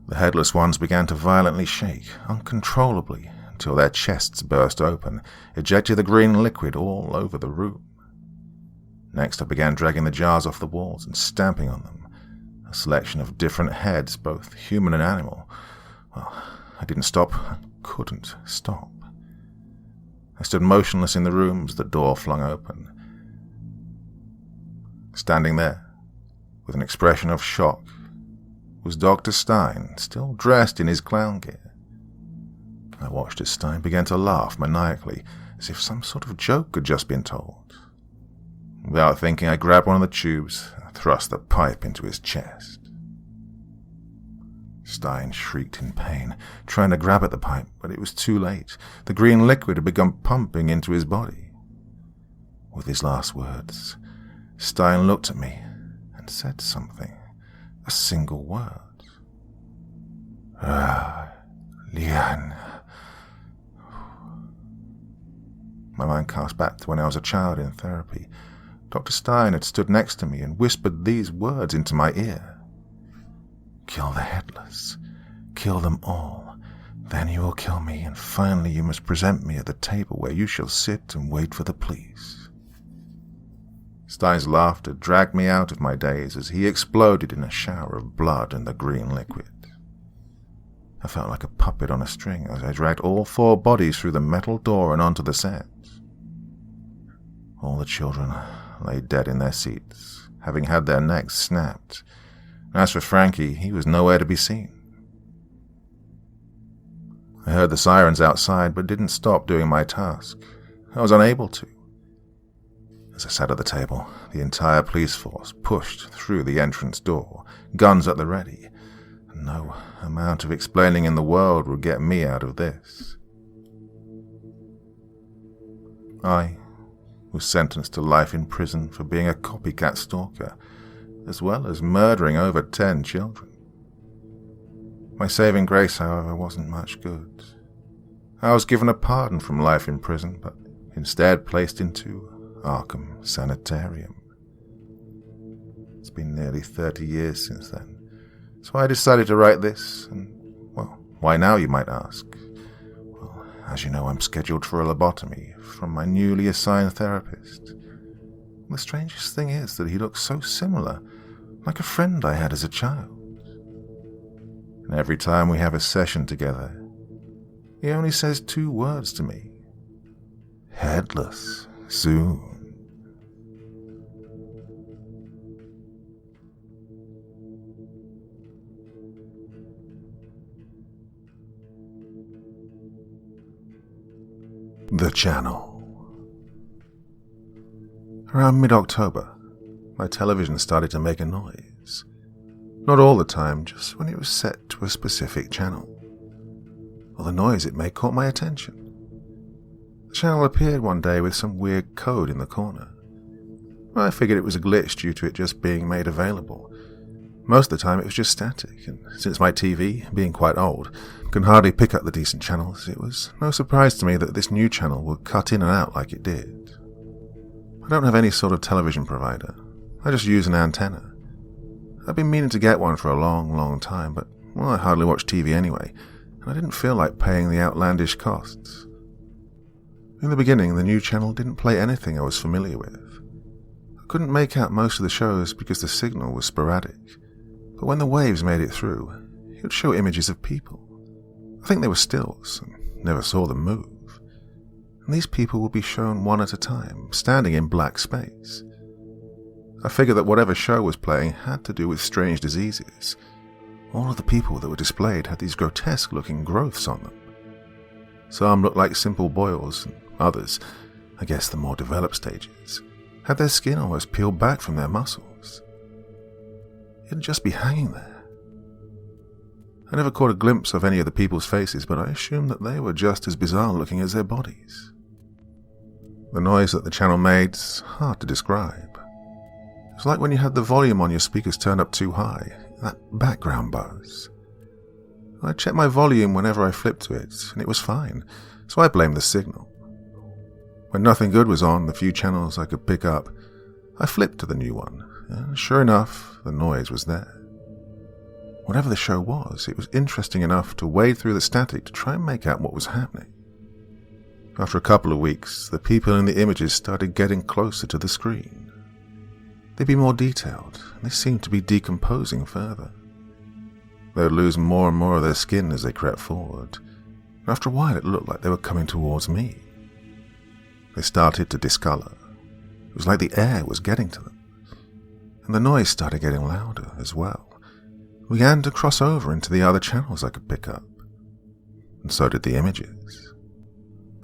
The headless ones began to violently shake, uncontrollably, until their chests burst open, ejecting the green liquid all over the room. Next, I began dragging the jars off the walls and stamping on them. A selection of different heads, both human and animal. Well, I didn't stop. I couldn't stop. I stood motionless in the room as the door flung open. Standing there, with an expression of shock, was Dr. Stein, still dressed in his clown gear. I watched as Stein began to laugh maniacally, as if some sort of joke had just been told. Without thinking, I grabbed one of the tubes and thrust the pipe into his chest. Stein shrieked in pain, trying to grab at the pipe, but it was too late. The green liquid had begun pumping into his body. With his last words, Stein looked at me and said something, a single word. Lian. My mind cast back to when I was a child in therapy. Dr. Stein had stood next to me and whispered these words into my ear. Kill the headless. Kill them all. Then you will kill me, and finally you must present me at the table where you shall sit and wait for the police. Stein's laughter dragged me out of my daze as he exploded in a shower of blood and the green liquid. I felt like a puppet on a string as I dragged all 4 bodies through the metal door and onto the set. All the children lay dead in their seats, having had their necks snapped. As for Frankie, he was nowhere to be seen. I heard the sirens outside, but didn't stop doing my task. I was unable to. As I sat at the table, the entire police force pushed through the entrance door, guns at the ready. No amount of explaining in the world would get me out of this. I was sentenced to life in prison for being a copycat stalker, as well as murdering over 10 children. My saving grace, however, wasn't much good. I was given a pardon from life in prison, but instead placed into Arkham Sanitarium. It's been nearly 30 years since then, so I decided to write this, and, well, why now, you might ask? Well, as you know, I'm scheduled for a lobotomy from my newly assigned therapist. The strangest thing is that he looks so similar, like a friend I had as a child. And every time we have a session together, he only says 2 words to me. Headless soon. The Channel. Around mid-October, my television started to make a noise. Not all the time, just when it was set to a specific channel. Well, the noise it made caught my attention. The channel appeared one day with some weird code in the corner. I figured it was a glitch due to it just being made available. Most of the time it was just static, and since my TV, being quite old, can hardly pick up the decent channels, it was no surprise to me that this new channel would cut in and out like it did. I don't have any sort of television provider. I just use an antenna. I've been meaning to get one for a long time, but, well, I hardly watch TV anyway, and I didn't feel like paying the outlandish costs. In the beginning, the new channel didn't play anything I was familiar with. I couldn't make out most of the shows because the signal was sporadic, but when the waves made it through, it would show images of people. I think they were stills, and never saw them move. And these people would be shown one at a time, standing in black space. I figured that whatever show was playing had to do with strange diseases. All of the people that were displayed had these grotesque-looking growths on them. Some looked like simple boils, and Others, I guess the more developed stages, had their skin almost peeled back from their muscles. It'd just be hanging there. I never caught a glimpse of any of the people's faces, but I assumed that they were just as bizarre looking as their bodies. The noise that the channel made's hard to describe. It was like when you had the volume on your speakers turned up too high, that background buzz. I checked my volume whenever I flipped to it, and it was fine, so I blamed the signal. When nothing good was on the few channels I could pick up, I flipped to the new one, and sure enough, the noise was there. Whatever the show was, it was interesting enough to wade through the static to try and make out what was happening. After a couple of weeks, the people in the images started getting closer to the screen. They'd be more detailed, and they seemed to be decomposing further. They would lose more and more of their skin as they crept forward, and after a while it looked like they were coming towards me. They started to discolor. It was like the air was getting to them, and the noise started getting louder as well. It began to cross over into the other channels I could pick up, and so did the images.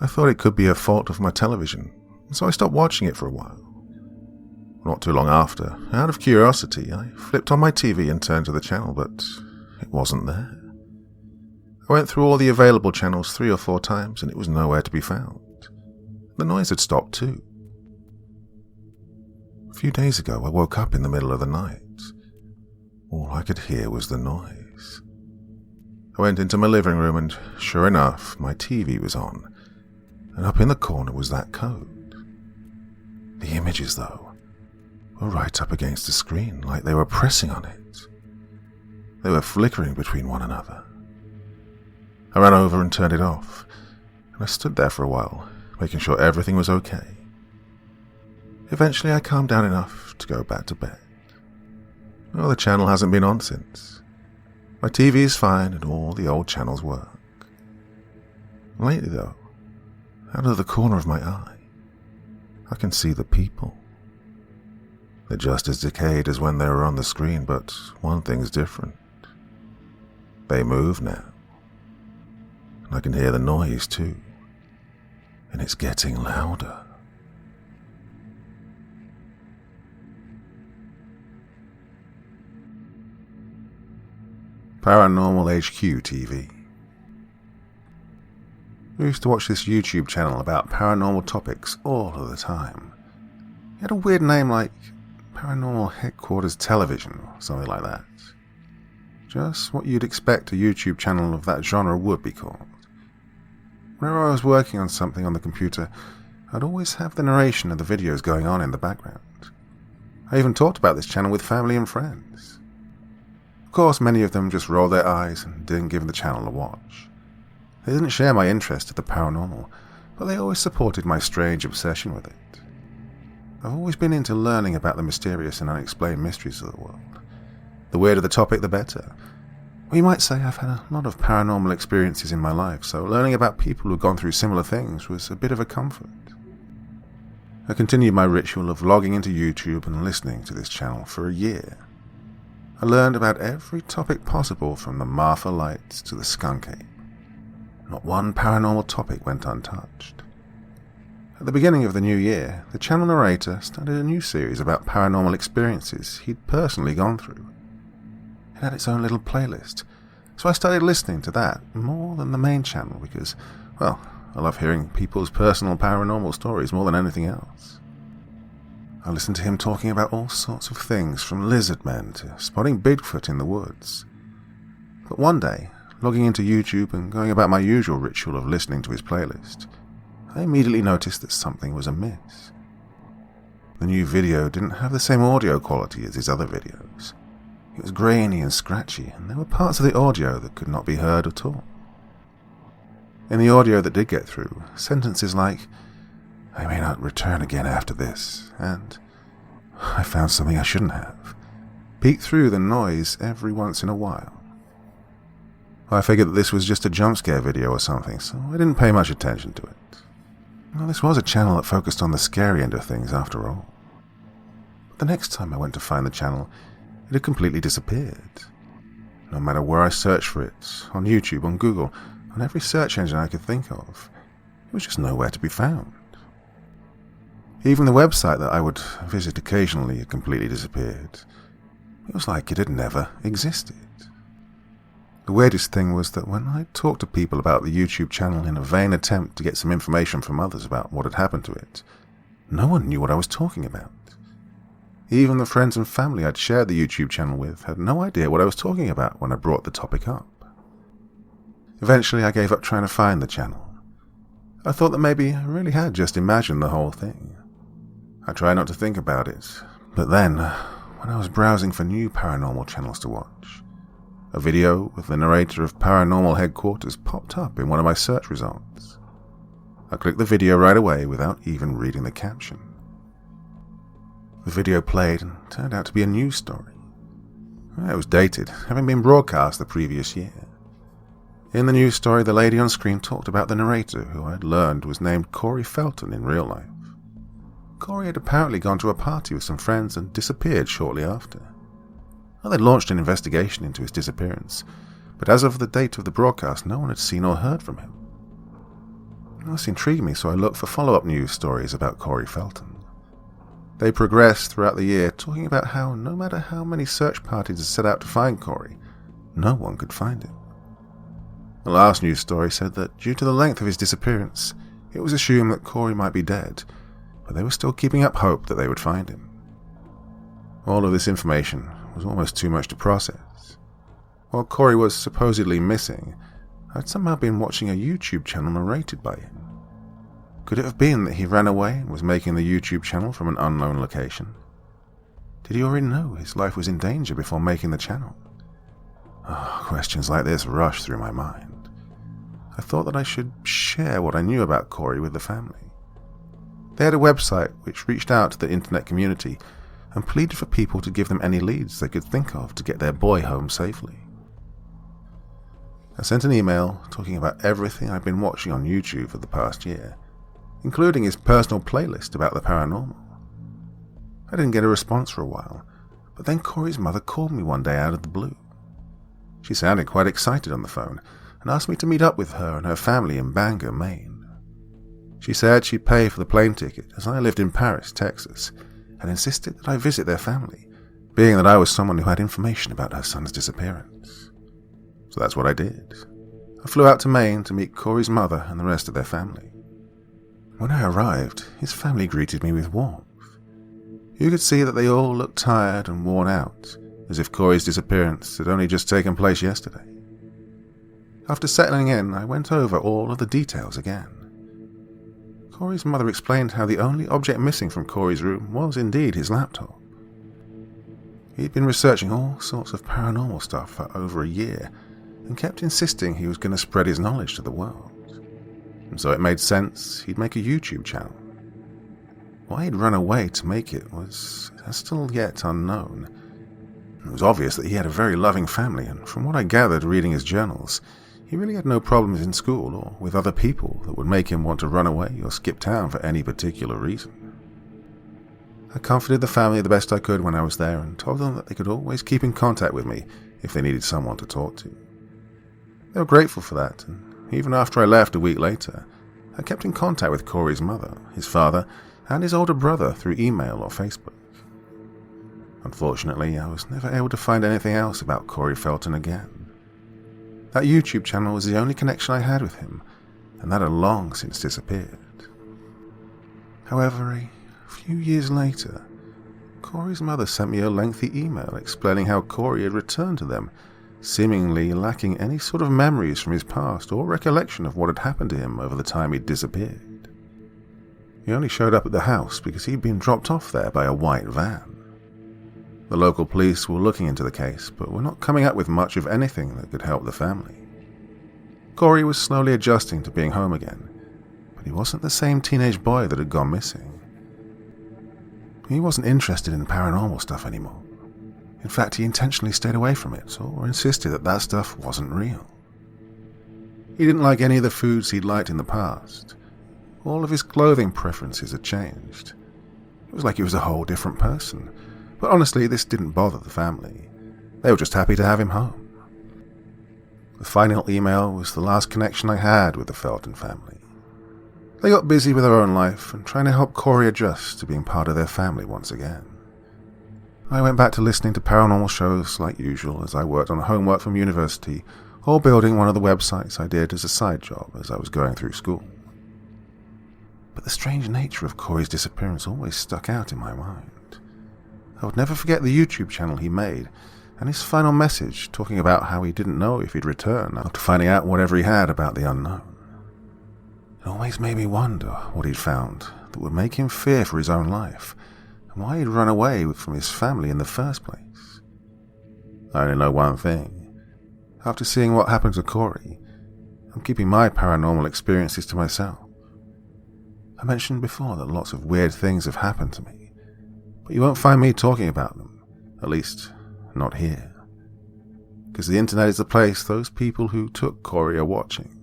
I thought it could be a fault of my television, so I stopped watching it for a while. Not too long after, out of curiosity, I flipped on my TV and turned to the channel, but it wasn't there. I went through all the available channels 3 or 4 times, and it was nowhere to be found. The noise had stopped too. A few days ago, I woke up in the middle of the night. All I could hear was the noise. I went into my living room, and sure enough, my TV was on, and up in the corner was that code. The images, though, were right up against the screen, like they were pressing on it. They were flickering between one another. I ran over and turned it off, and I stood there for a while, making sure everything was okay. Eventually I calmed down enough to go back to bed. Well, the channel hasn't been on since. My TV is fine and all the old channels work. Lately though, out of the corner of my eye, I can see the people. They're just as decayed as when they were on the screen, but one thing's different. They move now. And I can hear the noise too. And it's getting louder. Paranormal HQ TV. I used to watch this YouTube channel about paranormal topics all of the time. It had a weird name like Paranormal Headquarters Television or something like that. Just what you'd expect a YouTube channel of that genre would be called. Whenever I was working on something on the computer, I'd always have the narration of the videos going on in the background. I even talked about this channel with family and friends. Of course, many of them just rolled their eyes and didn't give the channel a watch. They didn't share my interest in the paranormal, but they always supported my strange obsession with it. I've always been into learning about the mysterious and unexplained mysteries of the world. The weirder the topic, the better. Well, you might say I've had a lot of paranormal experiences in my life, so learning about people who've gone through similar things was a bit of a comfort. I continued my ritual of logging into YouTube and listening to this channel for a year. I learned about every topic possible from the Marfa Lights to the Skunk Ape. Not one paranormal topic went untouched. At the beginning of the new year, the channel narrator started a new series about paranormal experiences he'd personally gone through. It had its own little playlist, so I started listening to that more than the main channel because, well, I love hearing people's personal paranormal stories more than anything else. I listened to him talking about all sorts of things from lizard men to spotting Bigfoot in the woods. But one day, logging into YouTube and going about my usual ritual of listening to his playlist, I immediately noticed that something was amiss. The new video didn't have the same audio quality as his other videos. It was grainy and scratchy, and there were parts of the audio that could not be heard at all. In the audio that did get through, sentences like, "I may not return again after this," and "I found something I shouldn't have," peeked through the noise every once in a while. I figured that this was just a jump scare video or something, so I didn't pay much attention to it. Well, this was a channel that focused on the scary end of things after all. But the next time I went to find the channel, it had completely disappeared. No matter where I searched for it, on YouTube, on Google, on every search engine I could think of, it was just nowhere to be found. Even the website that I would visit occasionally had completely disappeared. It was like it had never existed. The weirdest thing was that when I talked to people about the YouTube channel in a vain attempt to get some information from others about what had happened to it, no one knew what I was talking about. Even the friends and family I'd shared the YouTube channel with had no idea what I was talking about when I brought the topic up. Eventually I gave up trying to find the channel. I thought that maybe I really had just imagined the whole thing. I tried not to think about it, but then, when I was browsing for new paranormal channels to watch, a video with the narrator of Paranormal Headquarters popped up in one of my search results. I clicked the video right away without even reading the caption. The video played and turned out to be a news story. It was dated, having been broadcast the previous year. In the news story, the lady on screen talked about the narrator, who I had learned was named Corey Felton in real life. Corey had apparently gone to a party with some friends and disappeared shortly after. They'd launched an investigation into his disappearance, but as of the date of the broadcast, no one had seen or heard from him. This intrigued me, so I looked for follow-up news stories about Corey Felton. They progressed throughout the year, talking about how no matter how many search parties had set out to find Corey, no one could find him. The last news story said that due to the length of his disappearance, it was assumed that Corey might be dead, but they were still keeping up hope that they would find him. All of this information was almost too much to process. While Corey was supposedly missing, I'd somehow been watching a YouTube channel narrated by him. Could it have been that he ran away and was making the YouTube channel from an unknown location? Did he already know his life was in danger before making the channel? Questions like this rushed through my mind. I thought that I should share what I knew about Corey with the family. They had a website which reached out to the internet community and pleaded for people to give them any leads they could think of to get their boy home safely. I sent an email talking about everything I'd been watching on YouTube for the past year, including his personal playlist about the paranormal. I didn't get a response for a while, but then Corey's mother called me one day out of the blue. She sounded quite excited on the phone and asked me to meet up with her and her family in Bangor, Maine. She said she'd pay for the plane ticket as I lived in Paris, Texas, and insisted that I visit their family, being that I was someone who had information about her son's disappearance. So that's what I did. I flew out to Maine to meet Corey's mother and the rest of their family. When I arrived, his family greeted me with warmth. You could see that they all looked tired and worn out, as if Corey's disappearance had only just taken place yesterday. After settling in, I went over all of the details again. Corey's mother explained how the only object missing from Corey's room was indeed his laptop. He'd been researching all sorts of paranormal stuff for over a year and kept insisting he was going to spread his knowledge to the world. And so it made sense he'd make a YouTube channel. Why he'd run away to make it was still yet unknown. It was obvious that he had a very loving family, and from what I gathered reading his journals, he really had no problems in school or with other people that would make him want to run away or skip town for any particular reason. I comforted the family the best I could when I was there and told them that they could always keep in contact with me if they needed someone to talk to. They were grateful for that, and even after I left a week later, I kept in contact with Corey's mother, his father, and his older brother through email or Facebook. Unfortunately, I was never able to find anything else about Corey Felton again. That YouTube channel was the only connection I had with him, and that had long since disappeared. However, a few years later, Corey's mother sent me a lengthy email explaining how Corey had returned to them, seemingly lacking any sort of memories from his past or recollection of what had happened to him over the time he'd disappeared. He only showed up at the house because he'd been dropped off there by a white van. The local police were looking into the case, but were not coming up with much of anything that could help the family. Corey was slowly adjusting to being home again, but he wasn't the same teenage boy that had gone missing. He wasn't interested in paranormal stuff anymore. In fact, he intentionally stayed away from it, or insisted that that stuff wasn't real. He didn't like any of the foods he'd liked in the past. All of his clothing preferences had changed. It was like he was a whole different person. But honestly, this didn't bother the family. They were just happy to have him home. The final email was the last connection I had with the Felton family. They got busy with their own life and trying to help Corey adjust to being part of their family once again. I went back to listening to paranormal shows like usual as I worked on homework from university or building one of the websites I did as a side job as I was going through school. But the strange nature of Corey's disappearance always stuck out in my mind. I would never forget the YouTube channel he made and his final message talking about how he didn't know if he'd return after finding out whatever he had about the unknown. It always made me wonder what he'd found that would make him fear for his own life and why he'd run away from his family in the first place. I only know one thing. After seeing what happened to Corey, I'm keeping my paranormal experiences to myself. I mentioned before that lots of weird things have happened to me, but you won't find me talking about them, at least not here. Because the internet is the place those people who took Corey are watching,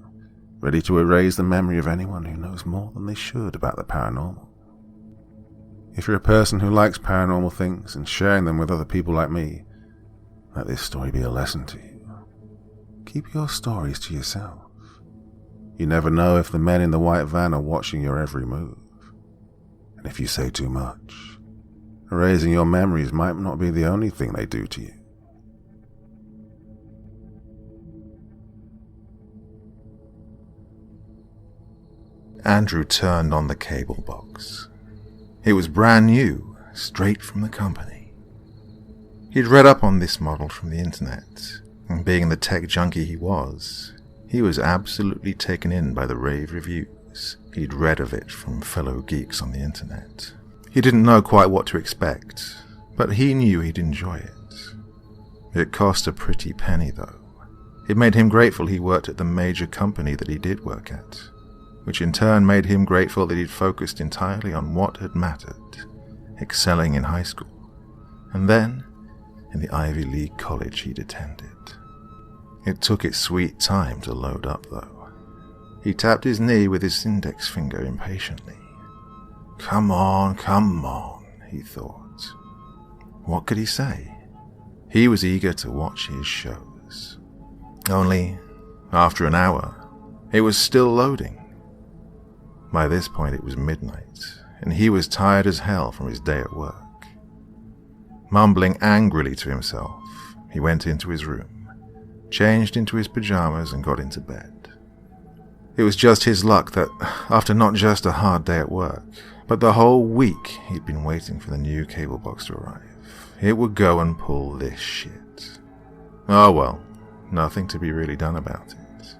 ready to erase the memory of anyone who knows more than they should about the paranormal. If you're a person who likes paranormal things and sharing them with other people like me, let this story be a lesson to you. Keep your stories to yourself. You never know if the men in the white van are watching your every move. And if you say too much, erasing your memories might not be the only thing they do to you. Andrew turned on the cable box. It was brand new, straight from the company. He'd read up on this model from the internet, and being the tech junkie he was absolutely taken in by the rave reviews he'd read of it from fellow geeks on the internet. He didn't know quite what to expect, but he knew he'd enjoy it. It cost a pretty penny, though. It made him grateful he worked at the major company that he did work at, which in turn made him grateful that he'd focused entirely on what had mattered, excelling in high school, and then in the Ivy League college he'd attended. It took its sweet time to load up, though. He tapped his knee with his index finger impatiently. Come on, he thought. What could he say? He was eager to watch his shows. Only, after an hour, it was still loading. By this point it was midnight, and he was tired as hell from his day at work. Mumbling angrily to himself, he went into his room, changed into his pajamas and got into bed. It was just his luck that, after not just a hard day at work, but the whole week he'd been waiting for the new cable box to arrive, it would go and pull this shit. Oh well, nothing to be really done about it.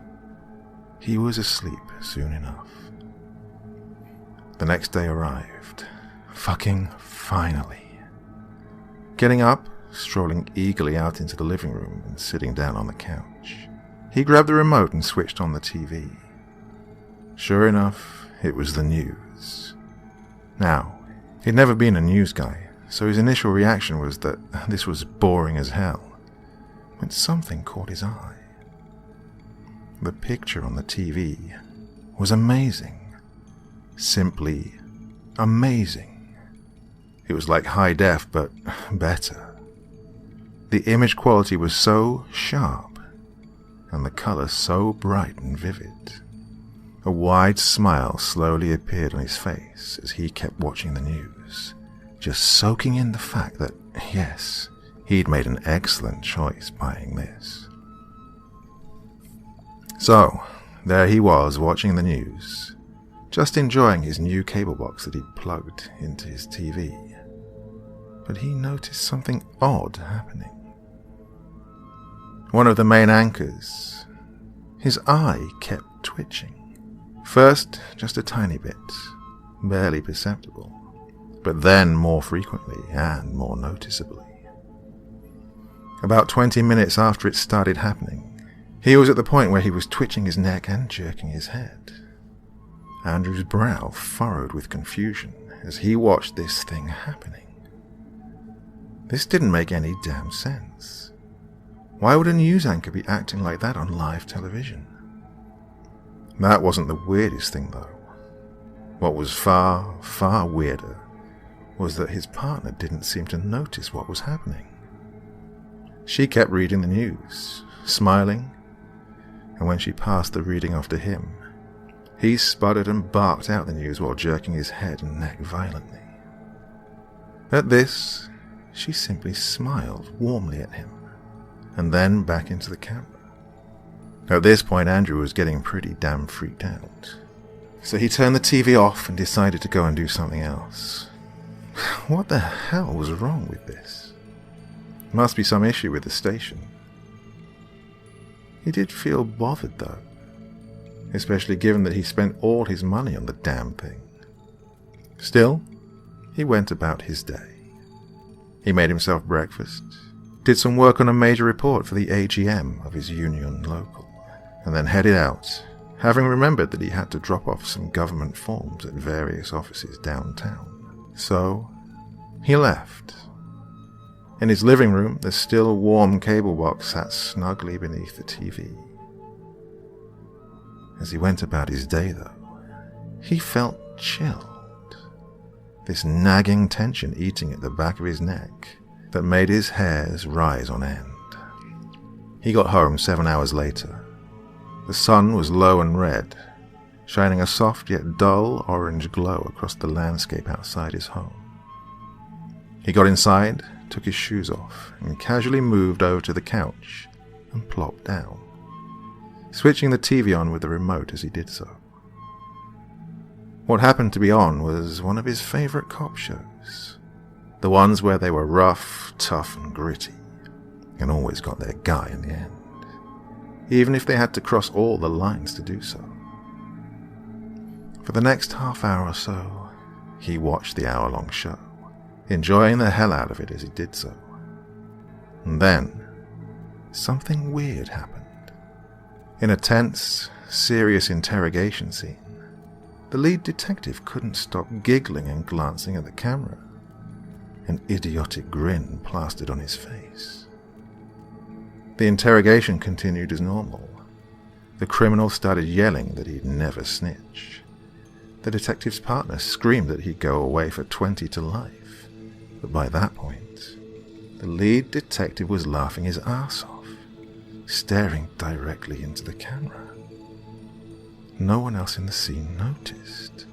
He was asleep soon enough. The next day arrived. Fucking finally. Getting up, strolling eagerly out into the living room and sitting down on the couch, he grabbed the remote and switched on the TV. Sure enough, it was the news. Now, he'd never been a news guy, so his initial reaction was that this was boring as hell, when something caught his eye. The picture on the TV was amazing. Simply amazing. It was like high def, but better. The image quality was so sharp, and the color so bright and vivid. A wide smile slowly appeared on his face as he kept watching the news, just soaking in the fact that, yes, he'd made an excellent choice buying this. So, there he was watching the news, just enjoying his new cable box that he'd plugged into his TV. But he noticed something odd happening. One of the main anchors, his eye kept twitching. First, just a tiny bit, barely perceptible, but then more frequently and more noticeably. About 20 minutes after it started happening, he was at the point where he was twitching his neck and jerking his head. Andrew's brow furrowed with confusion as he watched this thing happening. This didn't make any damn sense. Why would a news anchor be acting like that on live television? That wasn't the weirdest thing, though. What was far, far weirder was that his partner didn't seem to notice what was happening. She kept reading the news, smiling, and when she passed the reading off to him, He sputtered and barked out the news while jerking his head and neck violently. At this, she simply smiled warmly at him, and then back into the camera. At this point, Andrew was getting pretty damn freaked out. So he turned the TV off and decided to go and do something else. What the hell was wrong with this? Must be some issue with the station. He did feel bothered though, especially given that he spent all his money on the damn thing. Still, he went about his day. He made himself breakfast, did some work on a major report for the AGM of his union local, and then headed out, having remembered that he had to drop off some government forms at various offices downtown. So, he left. In his living room, the still warm cable box sat snugly beneath the TV. As he went about his day, though, he felt chilled. This nagging tension eating at the back of his neck that made his hairs rise on end. He got home 7 hours later. The sun was low and red, shining a soft yet dull orange glow across the landscape outside his home. He got inside, took his shoes off, and casually moved over to the couch and plopped down, switching the TV on with the remote as he did so. What happened to be on was one of his favorite cop shows, the ones where they were rough, tough, and gritty, and always got their guy in the end, even if they had to cross all the lines to do so. For the next half hour or so, he watched the hour-long show, enjoying the hell out of it as he did so. And then, something weird happened. In a tense, serious interrogation scene, the lead detective couldn't stop giggling and glancing at the camera, an idiotic grin plastered on his face. The interrogation continued as normal. The criminal started yelling that he'd never snitch. The detective's partner screamed that he'd go away for 20 to life. But by that point, the lead detective was laughing his ass off, staring directly into the camera. No one else in the scene noticed.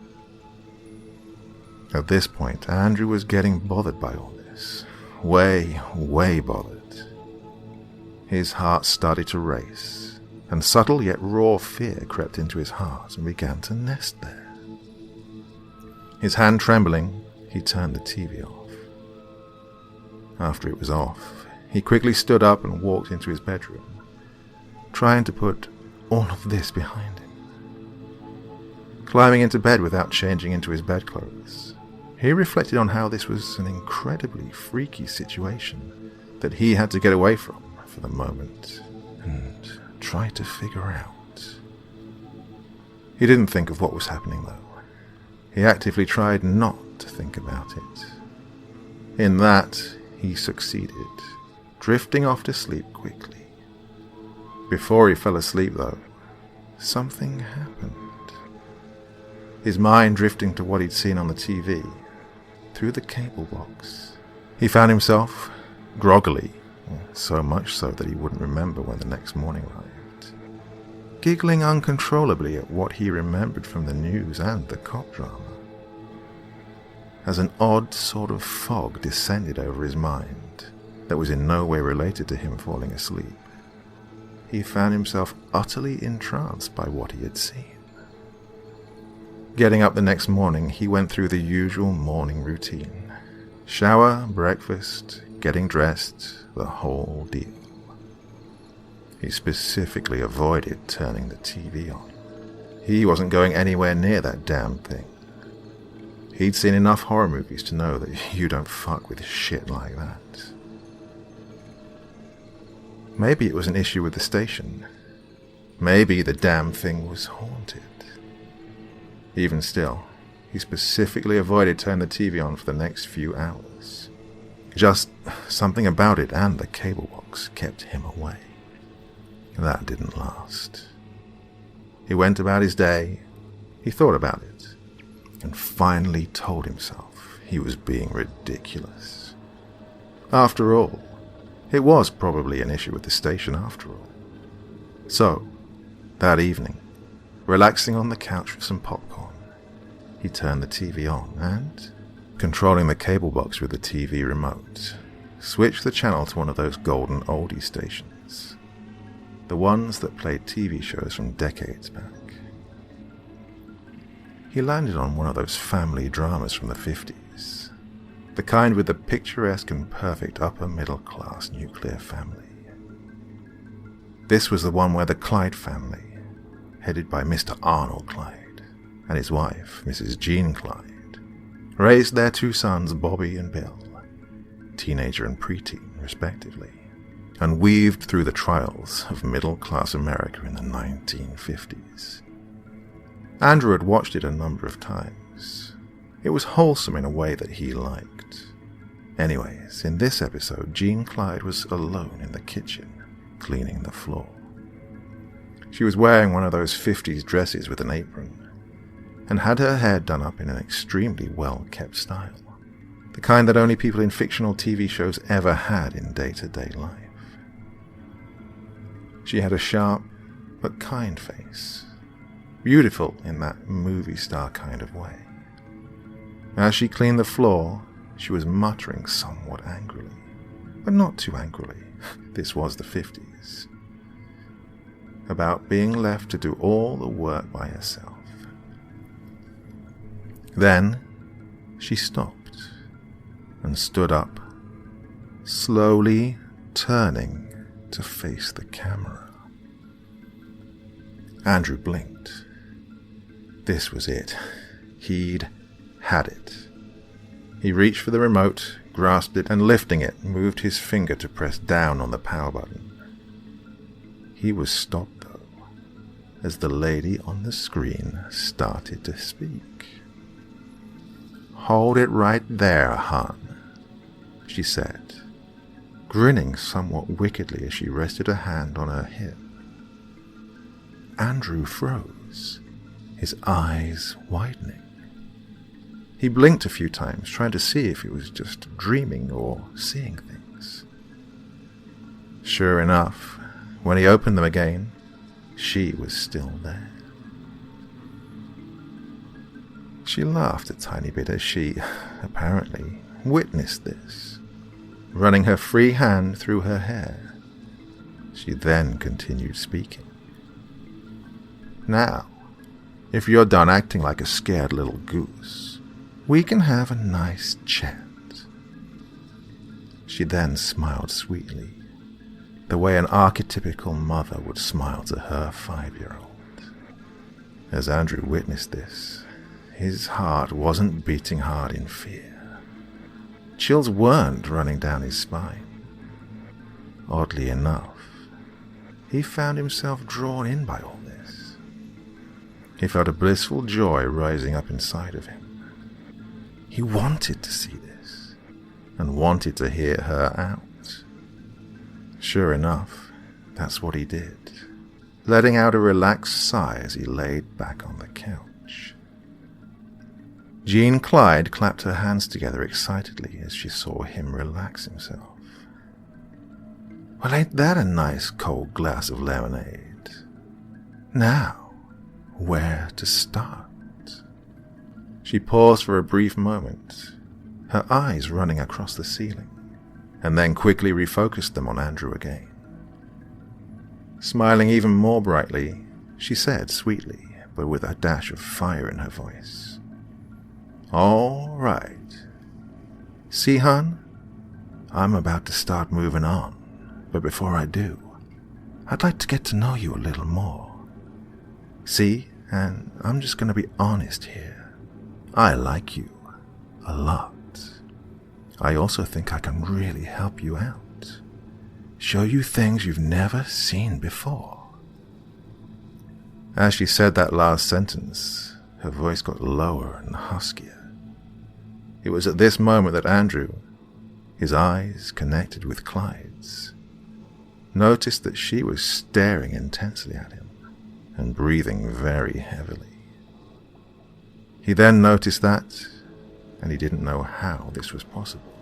At this point, Andrew was getting bothered by all this. Way bothered. His heart started to race, and subtle yet raw fear crept into his heart and began to nest there. His hand trembling, he turned the TV off. After it was off, he quickly stood up and walked into his bedroom, trying to put all of this behind him. Climbing into bed without changing into his bedclothes, he reflected on how this was an incredibly freaky situation that he had to get away from for the moment and try to figure out. He didn't think of what was happening though. He actively tried not to think about it. In that, he succeeded, drifting off to sleep quickly. Before he fell asleep though, something happened. His mind drifting to what he'd seen on the TV, through the cable box. He found himself groggily, so much so that he wouldn't remember when the next morning arrived, giggling uncontrollably at what he remembered from the news and the cop drama. As an odd sort of fog descended over his mind that was in no way related to him falling asleep, he found himself utterly entranced by what he had seen. Getting up the next morning, he went through the usual morning routine. Shower, breakfast, getting dressed, the whole deal. He specifically avoided turning the TV on. He wasn't going anywhere near that damn thing. He'd seen enough horror movies to know that you don't fuck with shit like that. Maybe it was an issue with the station. Maybe the damn thing was haunted. Even still, he specifically avoided turning the TV on for the next few hours. Just something about it and the cable box kept him away. That didn't last. He went about his day, he thought about it, and finally told himself he was being ridiculous. After all, it was probably an issue with the station after all. So, that evening, Relaxing on the couch with some popcorn, he turned the TV on and, controlling the cable box with the TV remote, switched the channel to one of those golden oldie stations, the ones that played TV shows from decades back. He landed on one of those family dramas from the 50s, the kind with the picturesque and perfect upper-middle-class nuclear family. This was the one where the Clyde family, headed by Mr. Arnold Clyde and his wife, Mrs. Jean Clyde, raised their two sons, Bobby and Bill, teenager and preteen, respectively, and weaved through the trials of middle-class America in the 1950s. Andrew had watched it a number of times. It was wholesome in a way that he liked. Anyways, in this episode, Jean Clyde was alone in the kitchen, cleaning the floor. She was wearing one of those 50s dresses with an apron, and had her hair done up in an extremely well-kept style, the kind that only people in fictional TV shows ever had in day-to-day life. She had a sharp but kind face, beautiful in that movie star kind of way. As she cleaned the floor, she was muttering somewhat angrily, but not too angrily, this was the 50s, about being left to do all the work by herself. Then she stopped and stood up, slowly turning to face the camera. Andrew blinked. This was it. He'd had it. He reached for the remote, grasped it, and lifting it, moved his finger to press down on the power button. He was stopped, though, as the lady on the screen started to speak. "Hold it right there, hon," she said, grinning somewhat wickedly as she rested a hand on her hip. Andrew froze, his eyes widening. He blinked a few times, trying to see if he was just dreaming or seeing things. Sure enough, when he opened them again, she was still there. She laughed a tiny bit as she, apparently, witnessed this, running her free hand through her hair. She then continued speaking. "Now, if you're done acting like a scared little goose, we can have a nice chat." She then smiled sweetly, the way an archetypical mother would smile to her 5-year-old. As Andrew witnessed this, his heart wasn't beating hard in fear. Chills weren't running down his spine. Oddly enough, he found himself drawn in by all this. He felt a blissful joy rising up inside of him. He wanted to see this, and wanted to hear her out. Sure enough, that's what he did, letting out a relaxed sigh as he laid back on the couch. Jean Clyde clapped her hands together excitedly as she saw him relax himself. "Well, ain't that a nice cold glass of lemonade? Now, where to start?" She paused for a brief moment, her eyes running across the ceiling, and then quickly refocused them on Andrew again. Smiling even more brightly, she said sweetly, but with a dash of fire in her voice, "All right. See, hon, I'm about to start moving on, but before I do, I'd like to get to know you a little more. See, and I'm just going to be honest here. I like you a lot. I also think I can really help you out. Show you things you've never seen before." As she said that last sentence, her voice got lower and huskier. It was at this moment that Andrew, his eyes connected with Clyde's, noticed that she was staring intensely at him and breathing very heavily. He then noticed that, and he didn't know how this was possible.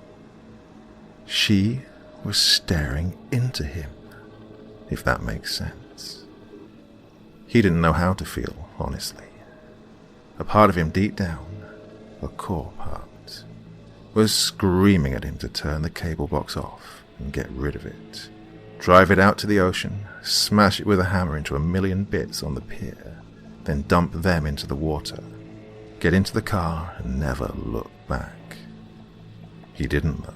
She was staring into him, if that makes sense. He didn't know how to feel, honestly. A part of him deep down, a core part, was screaming at him to turn the cable box off and get rid of it. Drive it out to the ocean, smash it with a hammer into a million bits on the pier, then dump them into the water, get into the car and never look back. He didn't though.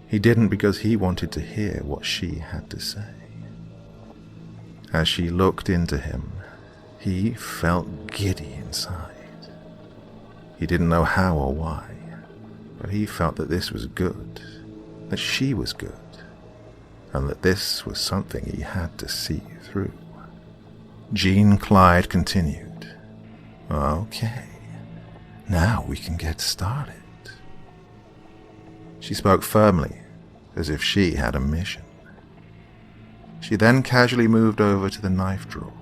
He didn't because he wanted to hear what she had to say. As she looked into him, he felt giddy inside. He didn't know how or why, but he felt that this was good, that she was good, and that this was something he had to see through. DeaconClarke continued, "Okay, now we can get started." She spoke firmly, as if she had a mission. She then casually moved over to the knife drawer,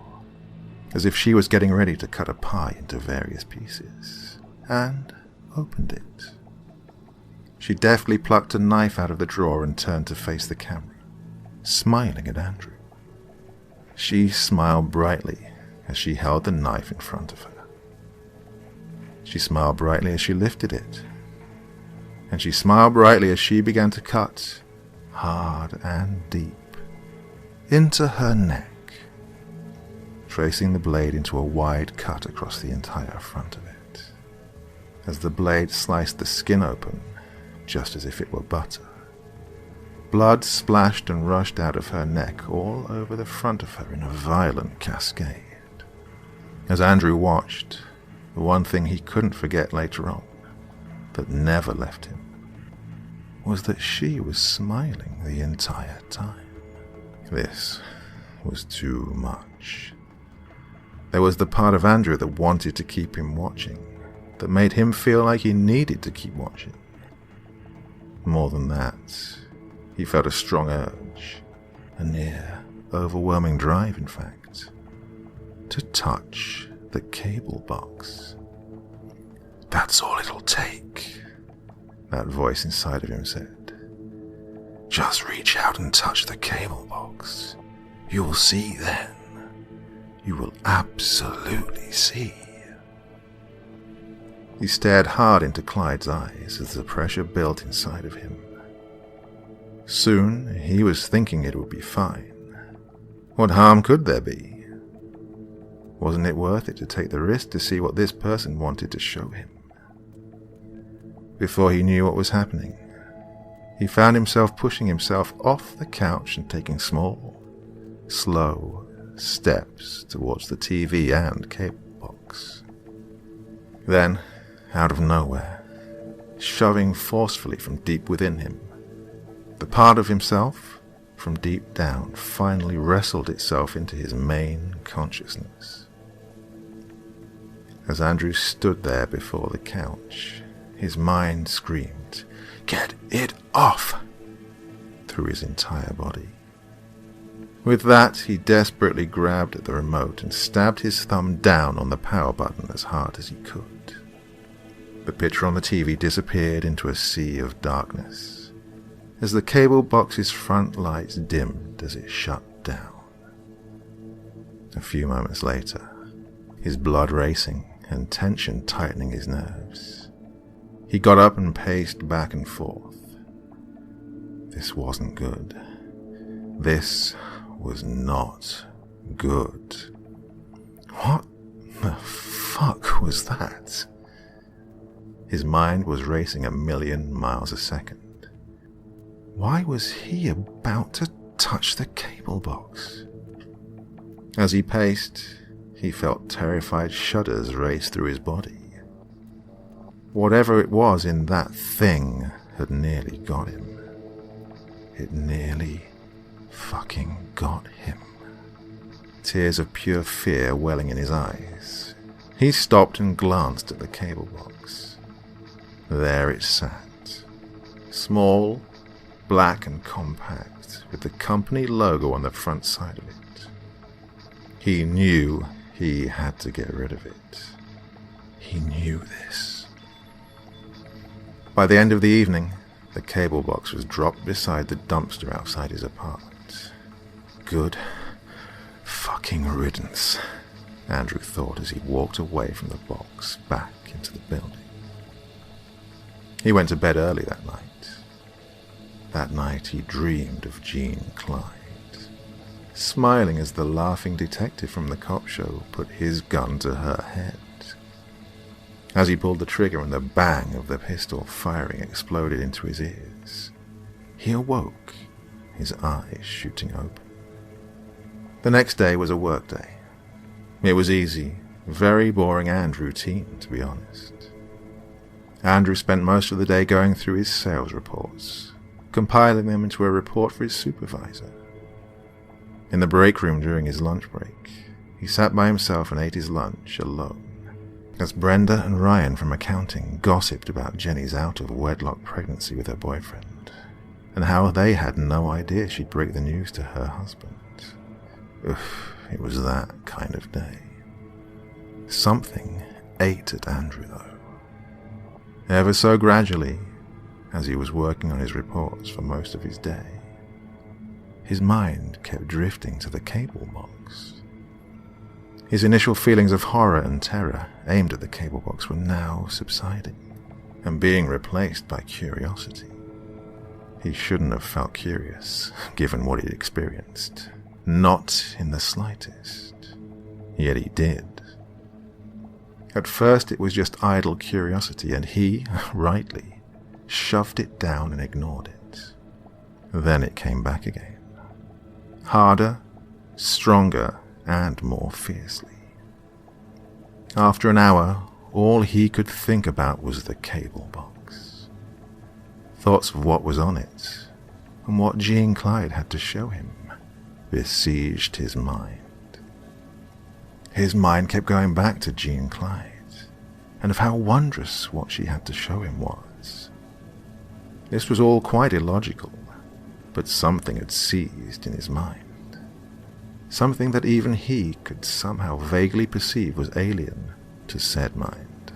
as if she was getting ready to cut a pie into various pieces, and opened it. She deftly plucked a knife out of the drawer and turned to face the camera, smiling at Andrew. She smiled brightly as she held the knife in front of her. She smiled brightly as she lifted it, and she smiled brightly as she began to cut, hard and deep, into her neck, tracing the blade into a wide cut across the entire front of it, as the blade sliced the skin open, just as if it were butter. Blood splashed and rushed out of her neck all over the front of her in a violent cascade. As Andrew watched, the one thing he couldn't forget later on, that never left him, was that she was smiling the entire time. This was too much. There was the part of Andrew that wanted to keep him watching, that made him feel like he needed to keep watching. More than that, he felt a strong urge, a near, overwhelming drive, in fact, to touch the cable box. "That's all it'll take," that voice inside of him said. "Just reach out and touch the cable box. You'll see then. You will absolutely see." He stared hard into Clyde's eyes as the pressure built inside of him. Soon he was thinking it would be fine. What harm could there be? Wasn't it worth it to take the risk to see what this person wanted to show him? Before he knew what was happening, he found himself pushing himself off the couch and taking small, slow steps towards the TV and cable box. Then, out of nowhere, shoving forcefully from deep within him, the part of himself from deep down finally wrestled itself into his main consciousness. As Andrew stood there before the couch, his mind screamed, "Get it off!" through his entire body. With that, he desperately grabbed at the remote and stabbed his thumb down on the power button as hard as he could. The picture on the TV disappeared into a sea of darkness, as the cable box's front lights dimmed as it shut down. A few moments later, his blood racing and tension tightening his nerves, he got up and paced back and forth. This wasn't good. This was not good. What the fuck was that? His mind was racing 1,000,000 miles a second. Why was he about to touch the cable box? As he paced, he felt terrified shudders race through his body. Whatever it was in that thing had nearly got him. It nearly fucking got him. Tears of pure fear welling in his eyes, he stopped and glanced at the cable box. There it sat, small, black and compact, with the company logo on the front side of it. He knew he had to get rid of it. He knew this. By the end of the evening, the cable box was dropped beside the dumpster outside his apartment. Good fucking Fucking riddance, Andrew thought as he walked away from the box back into the building. He went to bed early that night. That night he dreamed of DeaconClarke, smiling as the laughing detective from the cop show put his gun to her head. As he pulled the trigger and the bang of the pistol firing exploded into his ears, he awoke, his eyes shooting open. The next day was a work day. It was easy, very boring and routine, to be honest. Andrew spent most of the day going through his sales reports, compiling them into a report for his supervisor. In the break room during his lunch break, he sat by himself and ate his lunch alone, as Brenda and Ryan from accounting gossiped about Jenny's out-of-wedlock pregnancy with her boyfriend, and how they had no idea she'd break the news to her husband. It was that kind of day. Something ate at Andrew, though. Ever so gradually, as he was working on his reports for most of his day, his mind kept drifting to the cable box. His initial feelings of horror and terror aimed at the cable box were now subsiding and being replaced by curiosity. He shouldn't have felt curious, given what he'd experienced. Not in the slightest. Yet he did. At first it was just idle curiosity, and he, rightly, shoved it down and ignored it. Then it came back again. Harder, stronger, and more fiercely. After an hour, all he could think about was the cable box. Thoughts of what was on it, and what DeaconClarke had to show him, besieged his mind. His mind kept going back to DeaconClarke, and of how wondrous what she had to show him was. This was all quite illogical, but something had seized in his mind. Something that even he could somehow vaguely perceive was alien to said mind.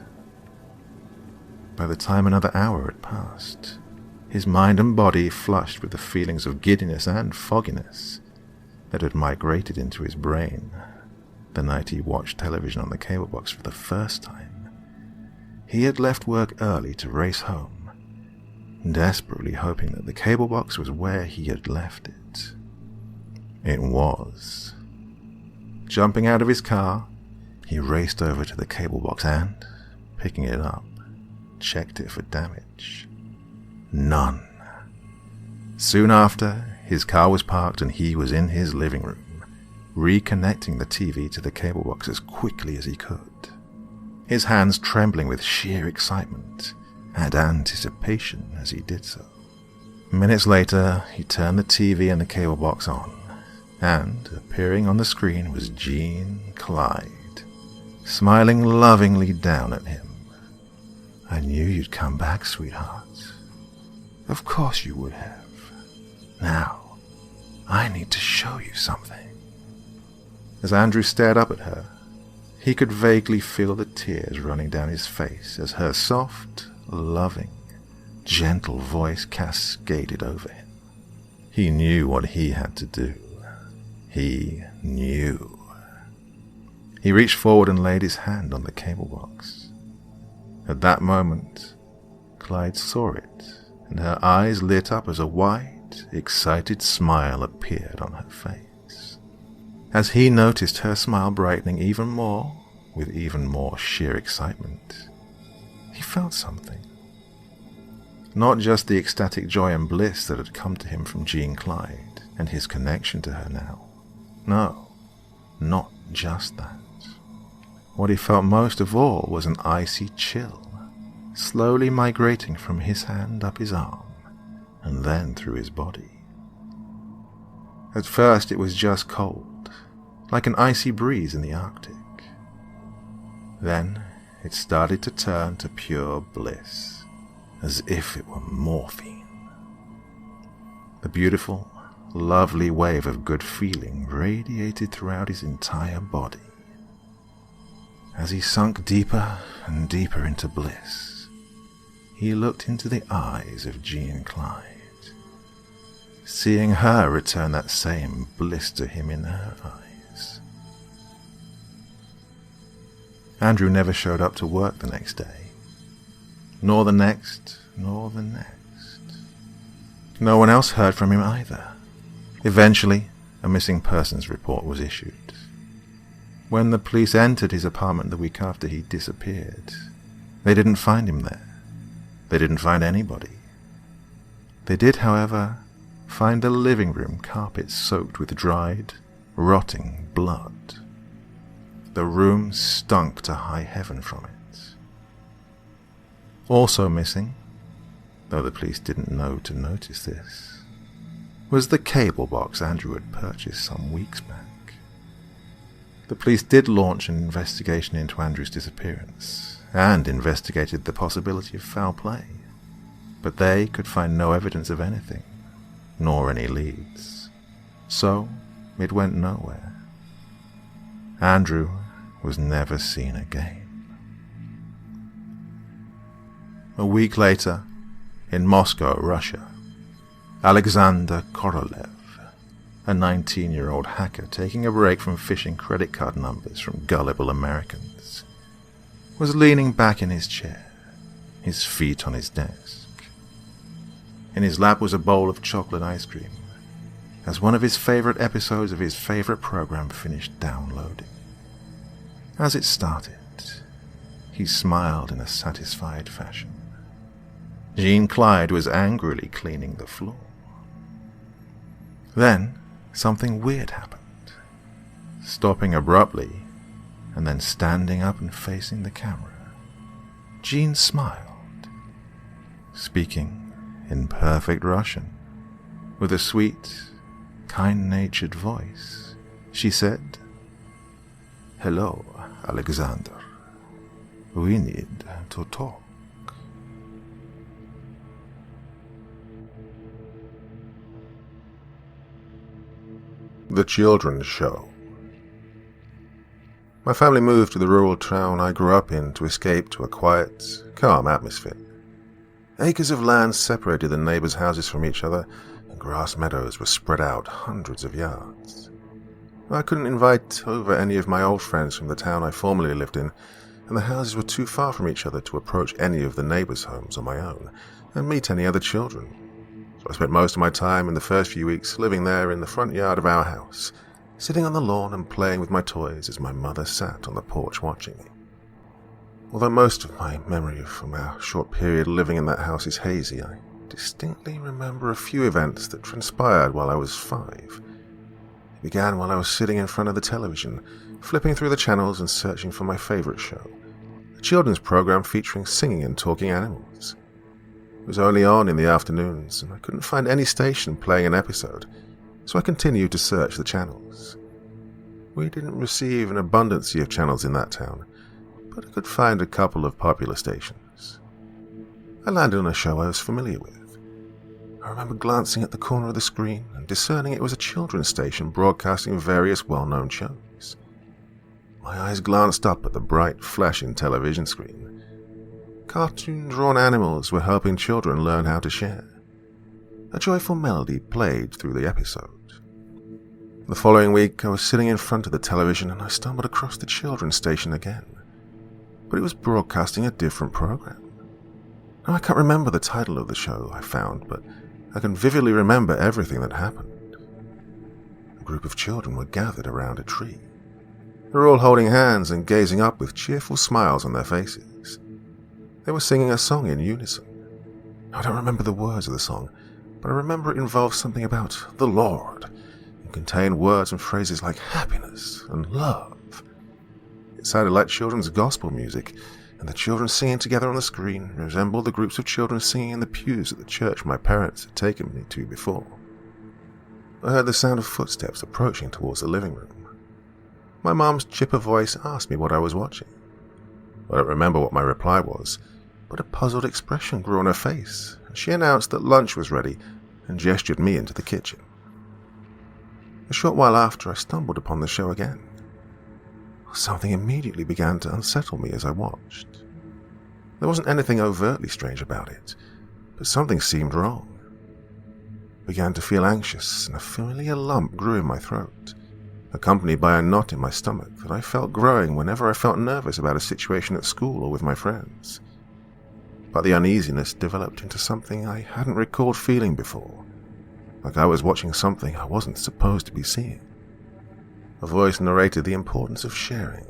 By the time another hour had passed, his mind and body flushed with the feelings of giddiness and fogginess that had migrated into his brain the night he watched television on the cable box for the first time. He had left work early to race home, desperately hoping that the cable box was where he had left it. It was. Jumping out of his car, he raced over to the cable box and, picking it up, checked it for damage. None. Soon after, his car was parked and he was in his living room, reconnecting the TV to the cable box as quickly as he could, his hands trembling with sheer excitement and anticipation as he did so. Minutes later, he turned the TV and the cable box on, and appearing on the screen was DeaconClarke, smiling lovingly down at him. "I knew you'd come back, sweetheart. Of course you would have. Now, I need to show you something." As Andrew stared up at her, he could vaguely feel the tears running down his face as her soft, loving, gentle voice cascaded over him. He knew what he had to do. He knew. He reached forward and laid his hand on the cable box. At that moment, Clyde saw it, and her eyes lit up as a wide, excited smile appeared on her face. As he noticed her smile brightening even more, with even more sheer excitement, he felt something. Not just the ecstatic joy and bliss that had come to him from DeaconClarke and his connection to her now. No, not just that. What he felt most of all was an icy chill, slowly migrating from his hand up his arm, and then through his body. At first it was just cold, like an icy breeze in the Arctic. Then it started to turn to pure bliss, as if it were morphine. The beautiful, lovely wave of good feeling radiated throughout his entire body. As he sunk deeper and deeper into bliss, he looked into the eyes of DeaconClarke, seeing her return that same bliss to him in her eyes. Andrew never showed up to work the next day. Nor the next, nor the next. No one else heard from him either. Eventually, a missing persons report was issued. When the police entered his apartment the week after he disappeared, they didn't find him there. They didn't find anybody. They did, however, find a living room carpet soaked with dried, rotting blood. The room stunk to high heaven from it. Also missing, though the police didn't know to notice this, was the cable box Andrew had purchased some weeks back. The police did launch an investigation into Andrew's disappearance, and investigated the possibility of foul play, but they could find no evidence of anything, nor any leads. So, it went nowhere. Andrew was never seen again. A week later, in Moscow, Russia, Alexander Korolev, a 19-year-old hacker taking a break from phishing credit card numbers from gullible Americans, was leaning back in his chair, his feet on his desk. In his lap was a bowl of chocolate ice cream, as one of his favorite episodes of his favorite program finished downloading. As it started, he smiled in a satisfied fashion. DeaconClarke was angrily cleaning the floor. Then, something weird happened. Stopping abruptly, and then standing up and facing the camera, Jean smiled, speaking in perfect Russian. With a sweet, kind-natured voice, she said, "Hello, Alexander. We need to talk." The Children's Show. My family moved to the rural town I grew up in to escape to a quiet, calm atmosphere. Acres of land separated the neighbors' houses from each other, and grass meadows were spread out hundreds of yards. I couldn't invite over any of my old friends from the town I formerly lived in, and the houses were too far from each other to approach any of the neighbors' homes on my own, and meet any other children. So I spent most of my time in the first few weeks living there in the front yard of our house, sitting on the lawn and playing with my toys as my mother sat on the porch watching me. Although most of my memory from our short period living in that house is hazy, I distinctly remember a few events that transpired while I was 5. It began while I was sitting in front of the television, flipping through the channels and searching for my favorite show, a children's program featuring singing and talking animals. It was only on in the afternoons, and I couldn't find any station playing an episode, so I continued to search the channels. We didn't receive an abundance of channels in that town, but I could find a couple of popular stations. I landed on a show I was familiar with. I remember glancing at the corner of the screen and discerning it was a children's station broadcasting various well-known shows. My eyes glanced up at the bright, flashing television screen. Cartoon-drawn animals were helping children learn how to share. A joyful melody played through the episode. The following week, I was sitting in front of the television and I stumbled across the children's station again. But it was broadcasting a different program. Now, I can't remember the title of the show I found, but I can vividly remember everything that happened. A group of children were gathered around a tree. They were all holding hands and gazing up with cheerful smiles on their faces. They were singing a song in unison. I don't remember the words of the song, but I remember it involved something about the Lord and contained words and phrases like happiness and love. It sounded like children's gospel music, and the children singing together on the screen resembled the groups of children singing in the pews at the church my parents had taken me to before. I heard the sound of footsteps approaching towards the living room. My mom's chipper voice asked me what I was watching. I don't remember what my reply was, but a puzzled expression grew on her face, and she announced that lunch was ready and gestured me into the kitchen. A short while after, I stumbled upon the show again. Something immediately began to unsettle me as I watched. There wasn't anything overtly strange about it, but something seemed wrong. I began to feel anxious, and a familiar lump grew in my throat. accompanied by a knot in my stomach that I felt growing whenever I felt nervous about a situation at school or with my friends. But the uneasiness developed into something I hadn't recalled feeling before, like I was watching something I wasn't supposed to be seeing. A voice narrated the importance of sharing,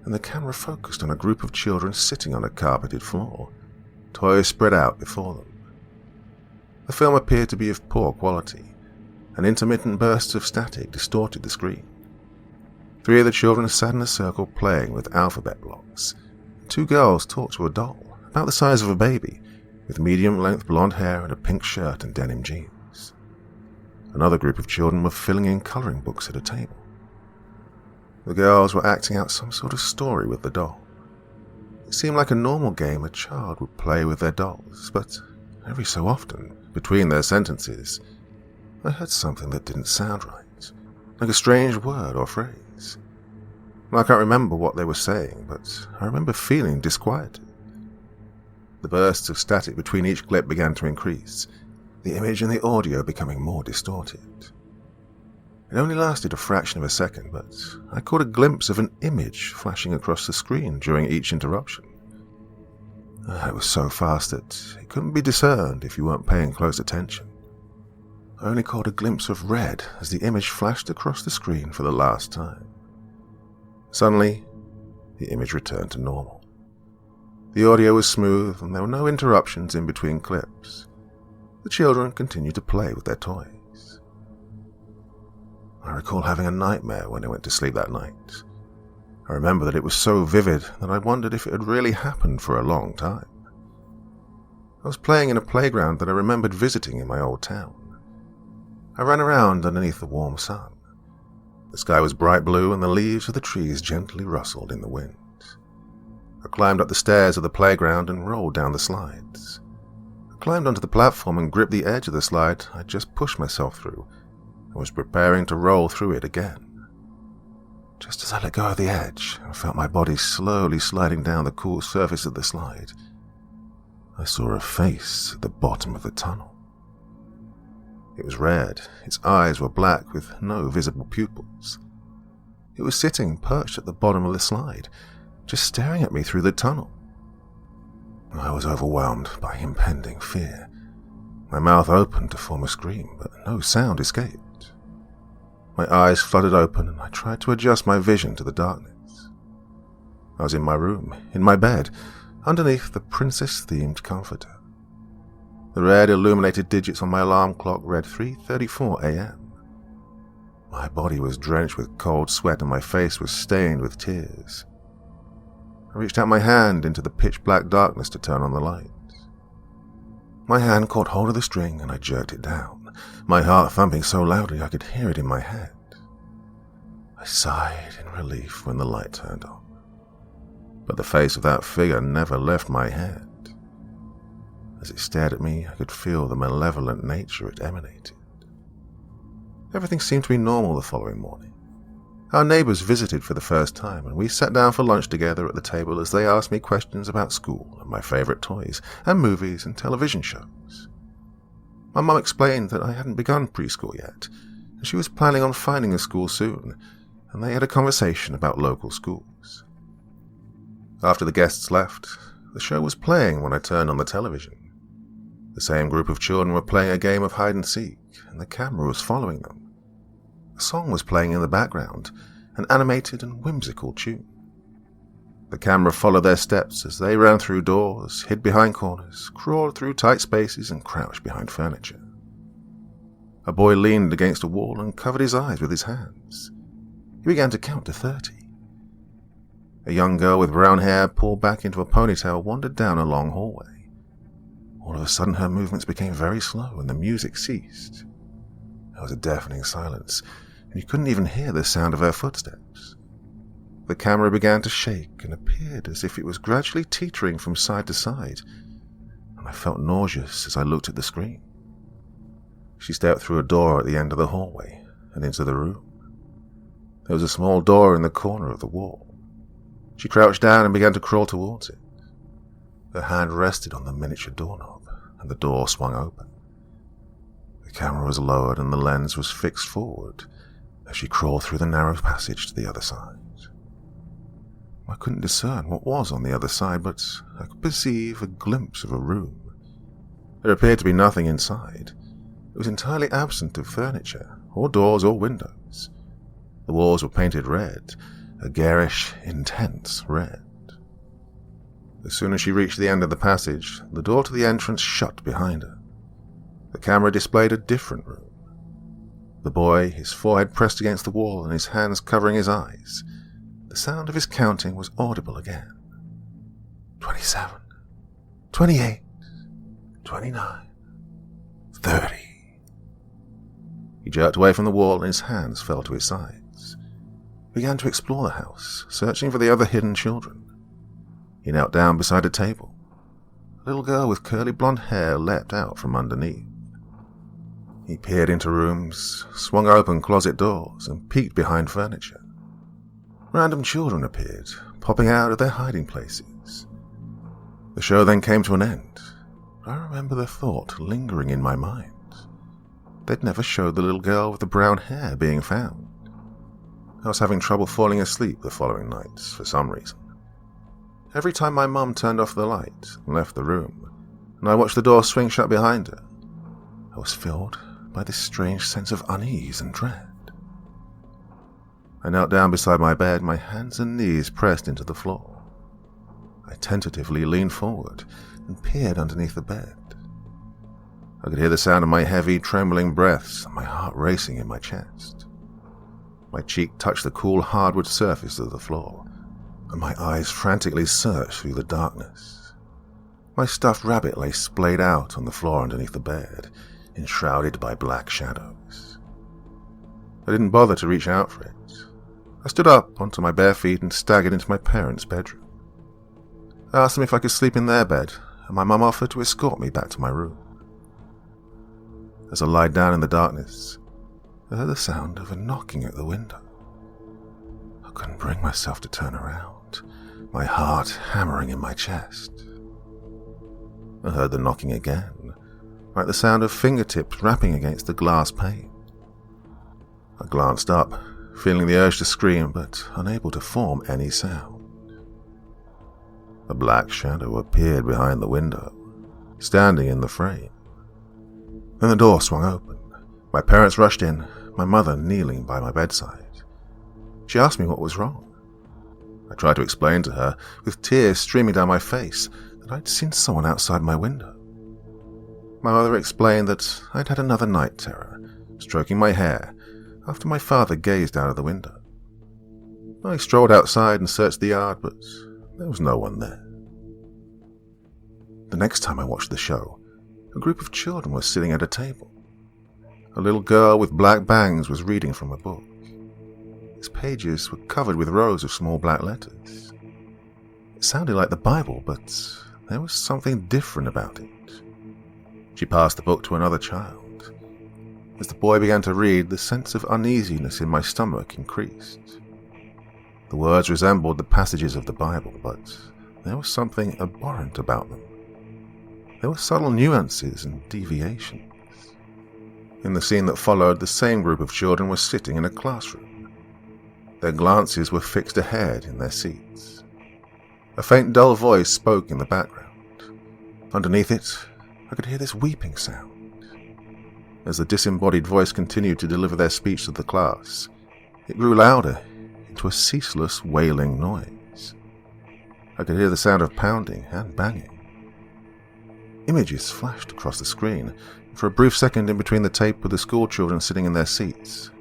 and the camera focused on a group of children sitting on a carpeted floor, toys spread out before them. The film appeared to be of poor quality, and intermittent bursts of static distorted the screen. 3 of the children sat in a circle playing with alphabet blocks. 2 girls talked to a doll, about the size of a baby, with medium-length blonde hair and a pink shirt and denim jeans. Another group of children were filling in coloring books at a table. The girls were acting out some sort of story with the doll. It seemed like a normal game a child would play with their dolls, but every so often, between their sentences, I heard something that didn't sound right, like a strange word or phrase. I can't remember what they were saying, but I remember feeling disquieted. The bursts of static between each clip began to increase, the image and the audio becoming more distorted. It only lasted a fraction of a second, but I caught a glimpse of an image flashing across the screen during each interruption. It was so fast that it couldn't be discerned if you weren't paying close attention. I only caught a glimpse of red as the image flashed across the screen for the last time. Suddenly, the image returned to normal. The audio was smooth and there were no interruptions in between clips. The children continued to play with their toys. I recall having a nightmare when I went to sleep that night. I remember that it was so vivid that I wondered if it had really happened for a long time. I was playing in a playground that I remembered visiting in my old town. I ran around underneath the warm sun. The sky was bright blue and the leaves of the trees gently rustled in the wind. I climbed up the stairs of the playground and rolled down the slides. I climbed onto the platform and gripped the edge of the slide I'd just pushed myself through, and was preparing to roll through it again. Just as I let go of the edge and felt my body slowly sliding down the cool surface of the slide, I saw a face at the bottom of the tunnel. It was red, its eyes were black with no visible pupils. It was sitting perched at the bottom of the slide, just staring at me through the tunnel. I was overwhelmed by impending fear. My mouth opened to form a scream, but no sound escaped. My eyes fluttered open and I tried to adjust my vision to the darkness. I was in my room, in my bed, underneath the princess-themed comforter. The red illuminated digits on my alarm clock read 3:34 a.m. My body was drenched with cold sweat and my face was stained with tears. I reached out my hand into the pitch-black darkness to turn on the light. My hand caught hold of the string and I jerked it down, my heart thumping so loudly I could hear it in my head. I sighed in relief when the light turned on, but the face of that figure never left my head. As it stared at me, I could feel the malevolent nature it emanated. Everything seemed to be normal the following morning. Our neighbors visited for the first time, and we sat down for lunch together at the table as they asked me questions about school and my favorite toys and movies and television shows. My mum explained that I hadn't begun preschool yet, and she was planning on finding a school soon, and they had a conversation about local schools. After the guests left, the show was playing when I turned on the television. The same group of children were playing a game of hide-and-seek, and the camera was following them. A song was playing in the background, an animated and whimsical tune. The camera followed their steps as they ran through doors, hid behind corners, crawled through tight spaces, and crouched behind furniture. A boy leaned against a wall and covered his eyes with his hands. He began to count to 30. A young girl with brown hair pulled back into a ponytail wandered down a long hallway. All of a sudden her movements became very slow and the music ceased. There was a deafening silence, and you couldn't even hear the sound of her footsteps. The camera began to shake and appeared as if it was gradually teetering from side to side, and I felt nauseous as I looked at the screen. She stepped through a door at the end of the hallway and into the room. There was a small door in the corner of the wall. She crouched down and began to crawl towards it. Her hand rested on the miniature doorknob, and the door swung open. The camera was lowered and the lens was fixed forward, as she crawled through the narrow passage to the other side. I couldn't discern what was on the other side, but I could perceive a glimpse of a room. There appeared to be nothing inside. It was entirely absent of furniture, or doors or windows. The walls were painted red, a garish, intense red. As soon as she reached the end of the passage, the door to the entrance shut behind her. The camera displayed a different room. The boy, his forehead pressed against the wall and his hands covering his eyes. The sound of his counting was audible again. 27, 28, 29, 30. He jerked away from the wall and his hands fell to his sides. He began to explore the house, searching for the other hidden children. He knelt down beside a table. A little girl with curly blonde hair leapt out from underneath. He peered into rooms, swung open closet doors, and peeked behind furniture. Random children appeared, popping out of their hiding places. The show then came to an end. I remember the thought lingering in my mind. They'd never showed the little girl with the brown hair being found. I was having trouble falling asleep the following nights for some reason. Every time my mum turned off the light and left the room, and I watched the door swing shut behind her, I was filled by this strange sense of unease and dread. I knelt down beside my bed, my hands and knees pressed into the floor. I tentatively leaned forward and peered underneath the bed. I could hear the sound of my heavy, trembling breaths and my heart racing in my chest. My cheek touched the cool hardwood surface of the floor, and my eyes frantically searched through the darkness. My stuffed rabbit lay splayed out on the floor underneath the bed, enshrouded by black shadows. I didn't bother to reach out for it. I stood up onto my bare feet and staggered into my parents' bedroom. I asked them if I could sleep in their bed, and my mum offered to escort me back to my room. As I lied down in the darkness, I heard the sound of a knocking at the window. I couldn't bring myself to turn around, my heart hammering in my chest. I heard the knocking again, like the sound of fingertips rapping against the glass pane. I glanced up, feeling the urge to scream, but unable to form any sound. A black shadow appeared behind the window, standing in the frame. Then the door swung open. My parents rushed in, my mother kneeling by my bedside. She asked me what was wrong. I tried to explain to her, with tears streaming down my face, that I'd seen someone outside my window. My mother explained that I'd had another night terror, stroking my hair, after my father gazed out of the window. I strolled outside and searched the yard, but there was no one there. The next time I watched the show, a group of children was sitting at a table. A little girl with black bangs was reading from a book. Its pages were covered with rows of small black letters. It sounded like the Bible, but there was something different about it. She passed the book to another child. As the boy began to read, the sense of uneasiness in my stomach increased. The words resembled the passages of the Bible, but there was something abhorrent about them. There were subtle nuances and deviations. In the scene that followed, the same group of children was sitting in a classroom. Their glances were fixed ahead in their seats. A faint, dull voice spoke in the background. Underneath it, I could hear this weeping sound. As the disembodied voice continued to deliver their speech to the class, it grew louder into a ceaseless wailing noise. I could hear the sound of pounding and banging. Images flashed across the screen, for a brief second in between the tape with the school children sitting in their seats.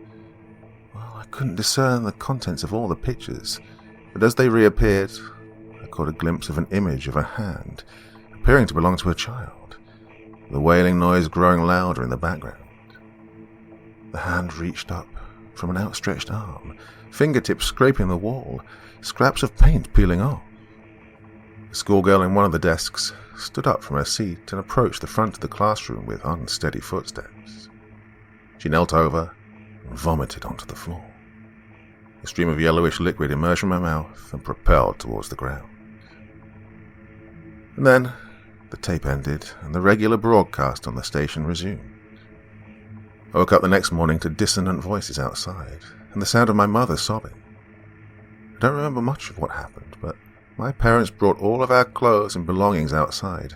Well, I couldn't discern the contents of all the pictures, but as they reappeared, I caught a glimpse of an image of a hand, appearing to belong to a child, the wailing noise growing louder in the background. The hand reached up from an outstretched arm, fingertips scraping the wall, scraps of paint peeling off. The schoolgirl in one of the desks stood up from her seat and approached the front of the classroom with unsteady footsteps. She knelt over and vomited onto the floor. A stream of yellowish liquid emerged from her mouth and propelled towards the ground. And then the tape ended and the regular broadcast on the station resumed. I woke up the next morning to dissonant voices outside and the sound of my mother sobbing. I don't remember much of what happened, but my parents brought all of our clothes and belongings outside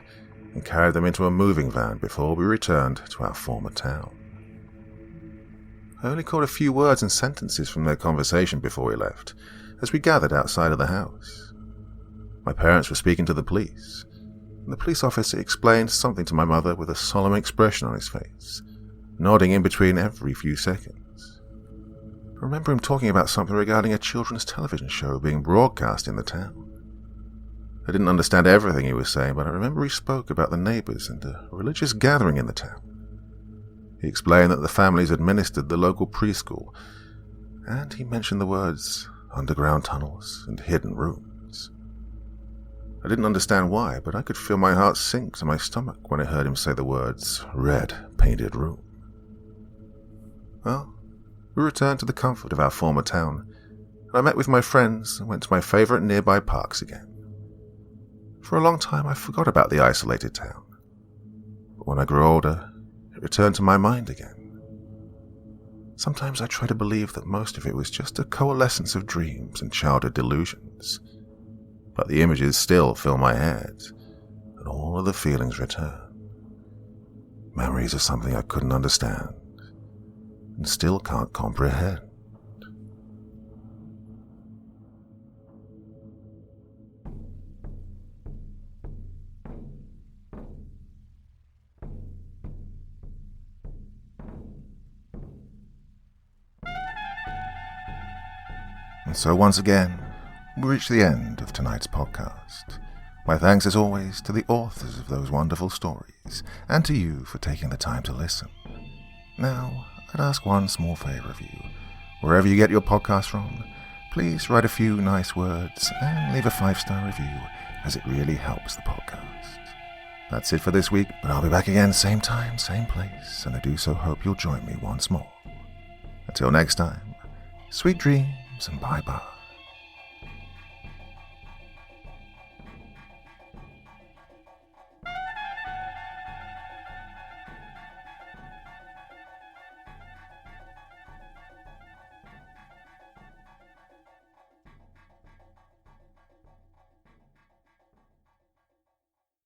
and carried them into a moving van before we returned to our former town. I only caught a few words and sentences from their conversation before we left, as we gathered outside of the house. My parents were speaking to the police, and the police officer explained something to my mother with a solemn expression on his face, nodding in between every few seconds. I remember him talking about something regarding a children's television show being broadcast in the town. I didn't understand everything he was saying, but I remember he spoke about the neighbors and a religious gathering in the town. He explained that the families administered the local preschool, and he mentioned the words underground tunnels and hidden rooms. I didn't understand why, but I could feel my heart sink to my stomach when I heard him say the words red painted room. Well, we returned to the comfort of our former town, and I met with my friends and went to my favorite nearby parks again. For a long time I forgot about the isolated town, but when I grew older, it returned to my mind again. Sometimes I try to believe that most of it was just a coalescence of dreams and childhood delusions, but the images still fill my head, and all of the feelings return. Memories of something I couldn't understand, and still can't comprehend. And so once again, we reach the end of tonight's podcast. My thanks as always to the authors of those wonderful stories, and to you for taking the time to listen. Now, I'd ask one small favor of you. Wherever you get your podcast from, please write a few nice words and leave a 5-star review, as it really helps the podcast. That's it for this week, but I'll be back again same time, same place, and I do so hope you'll join me once more. Until next time, sweet dreams and bye-bye.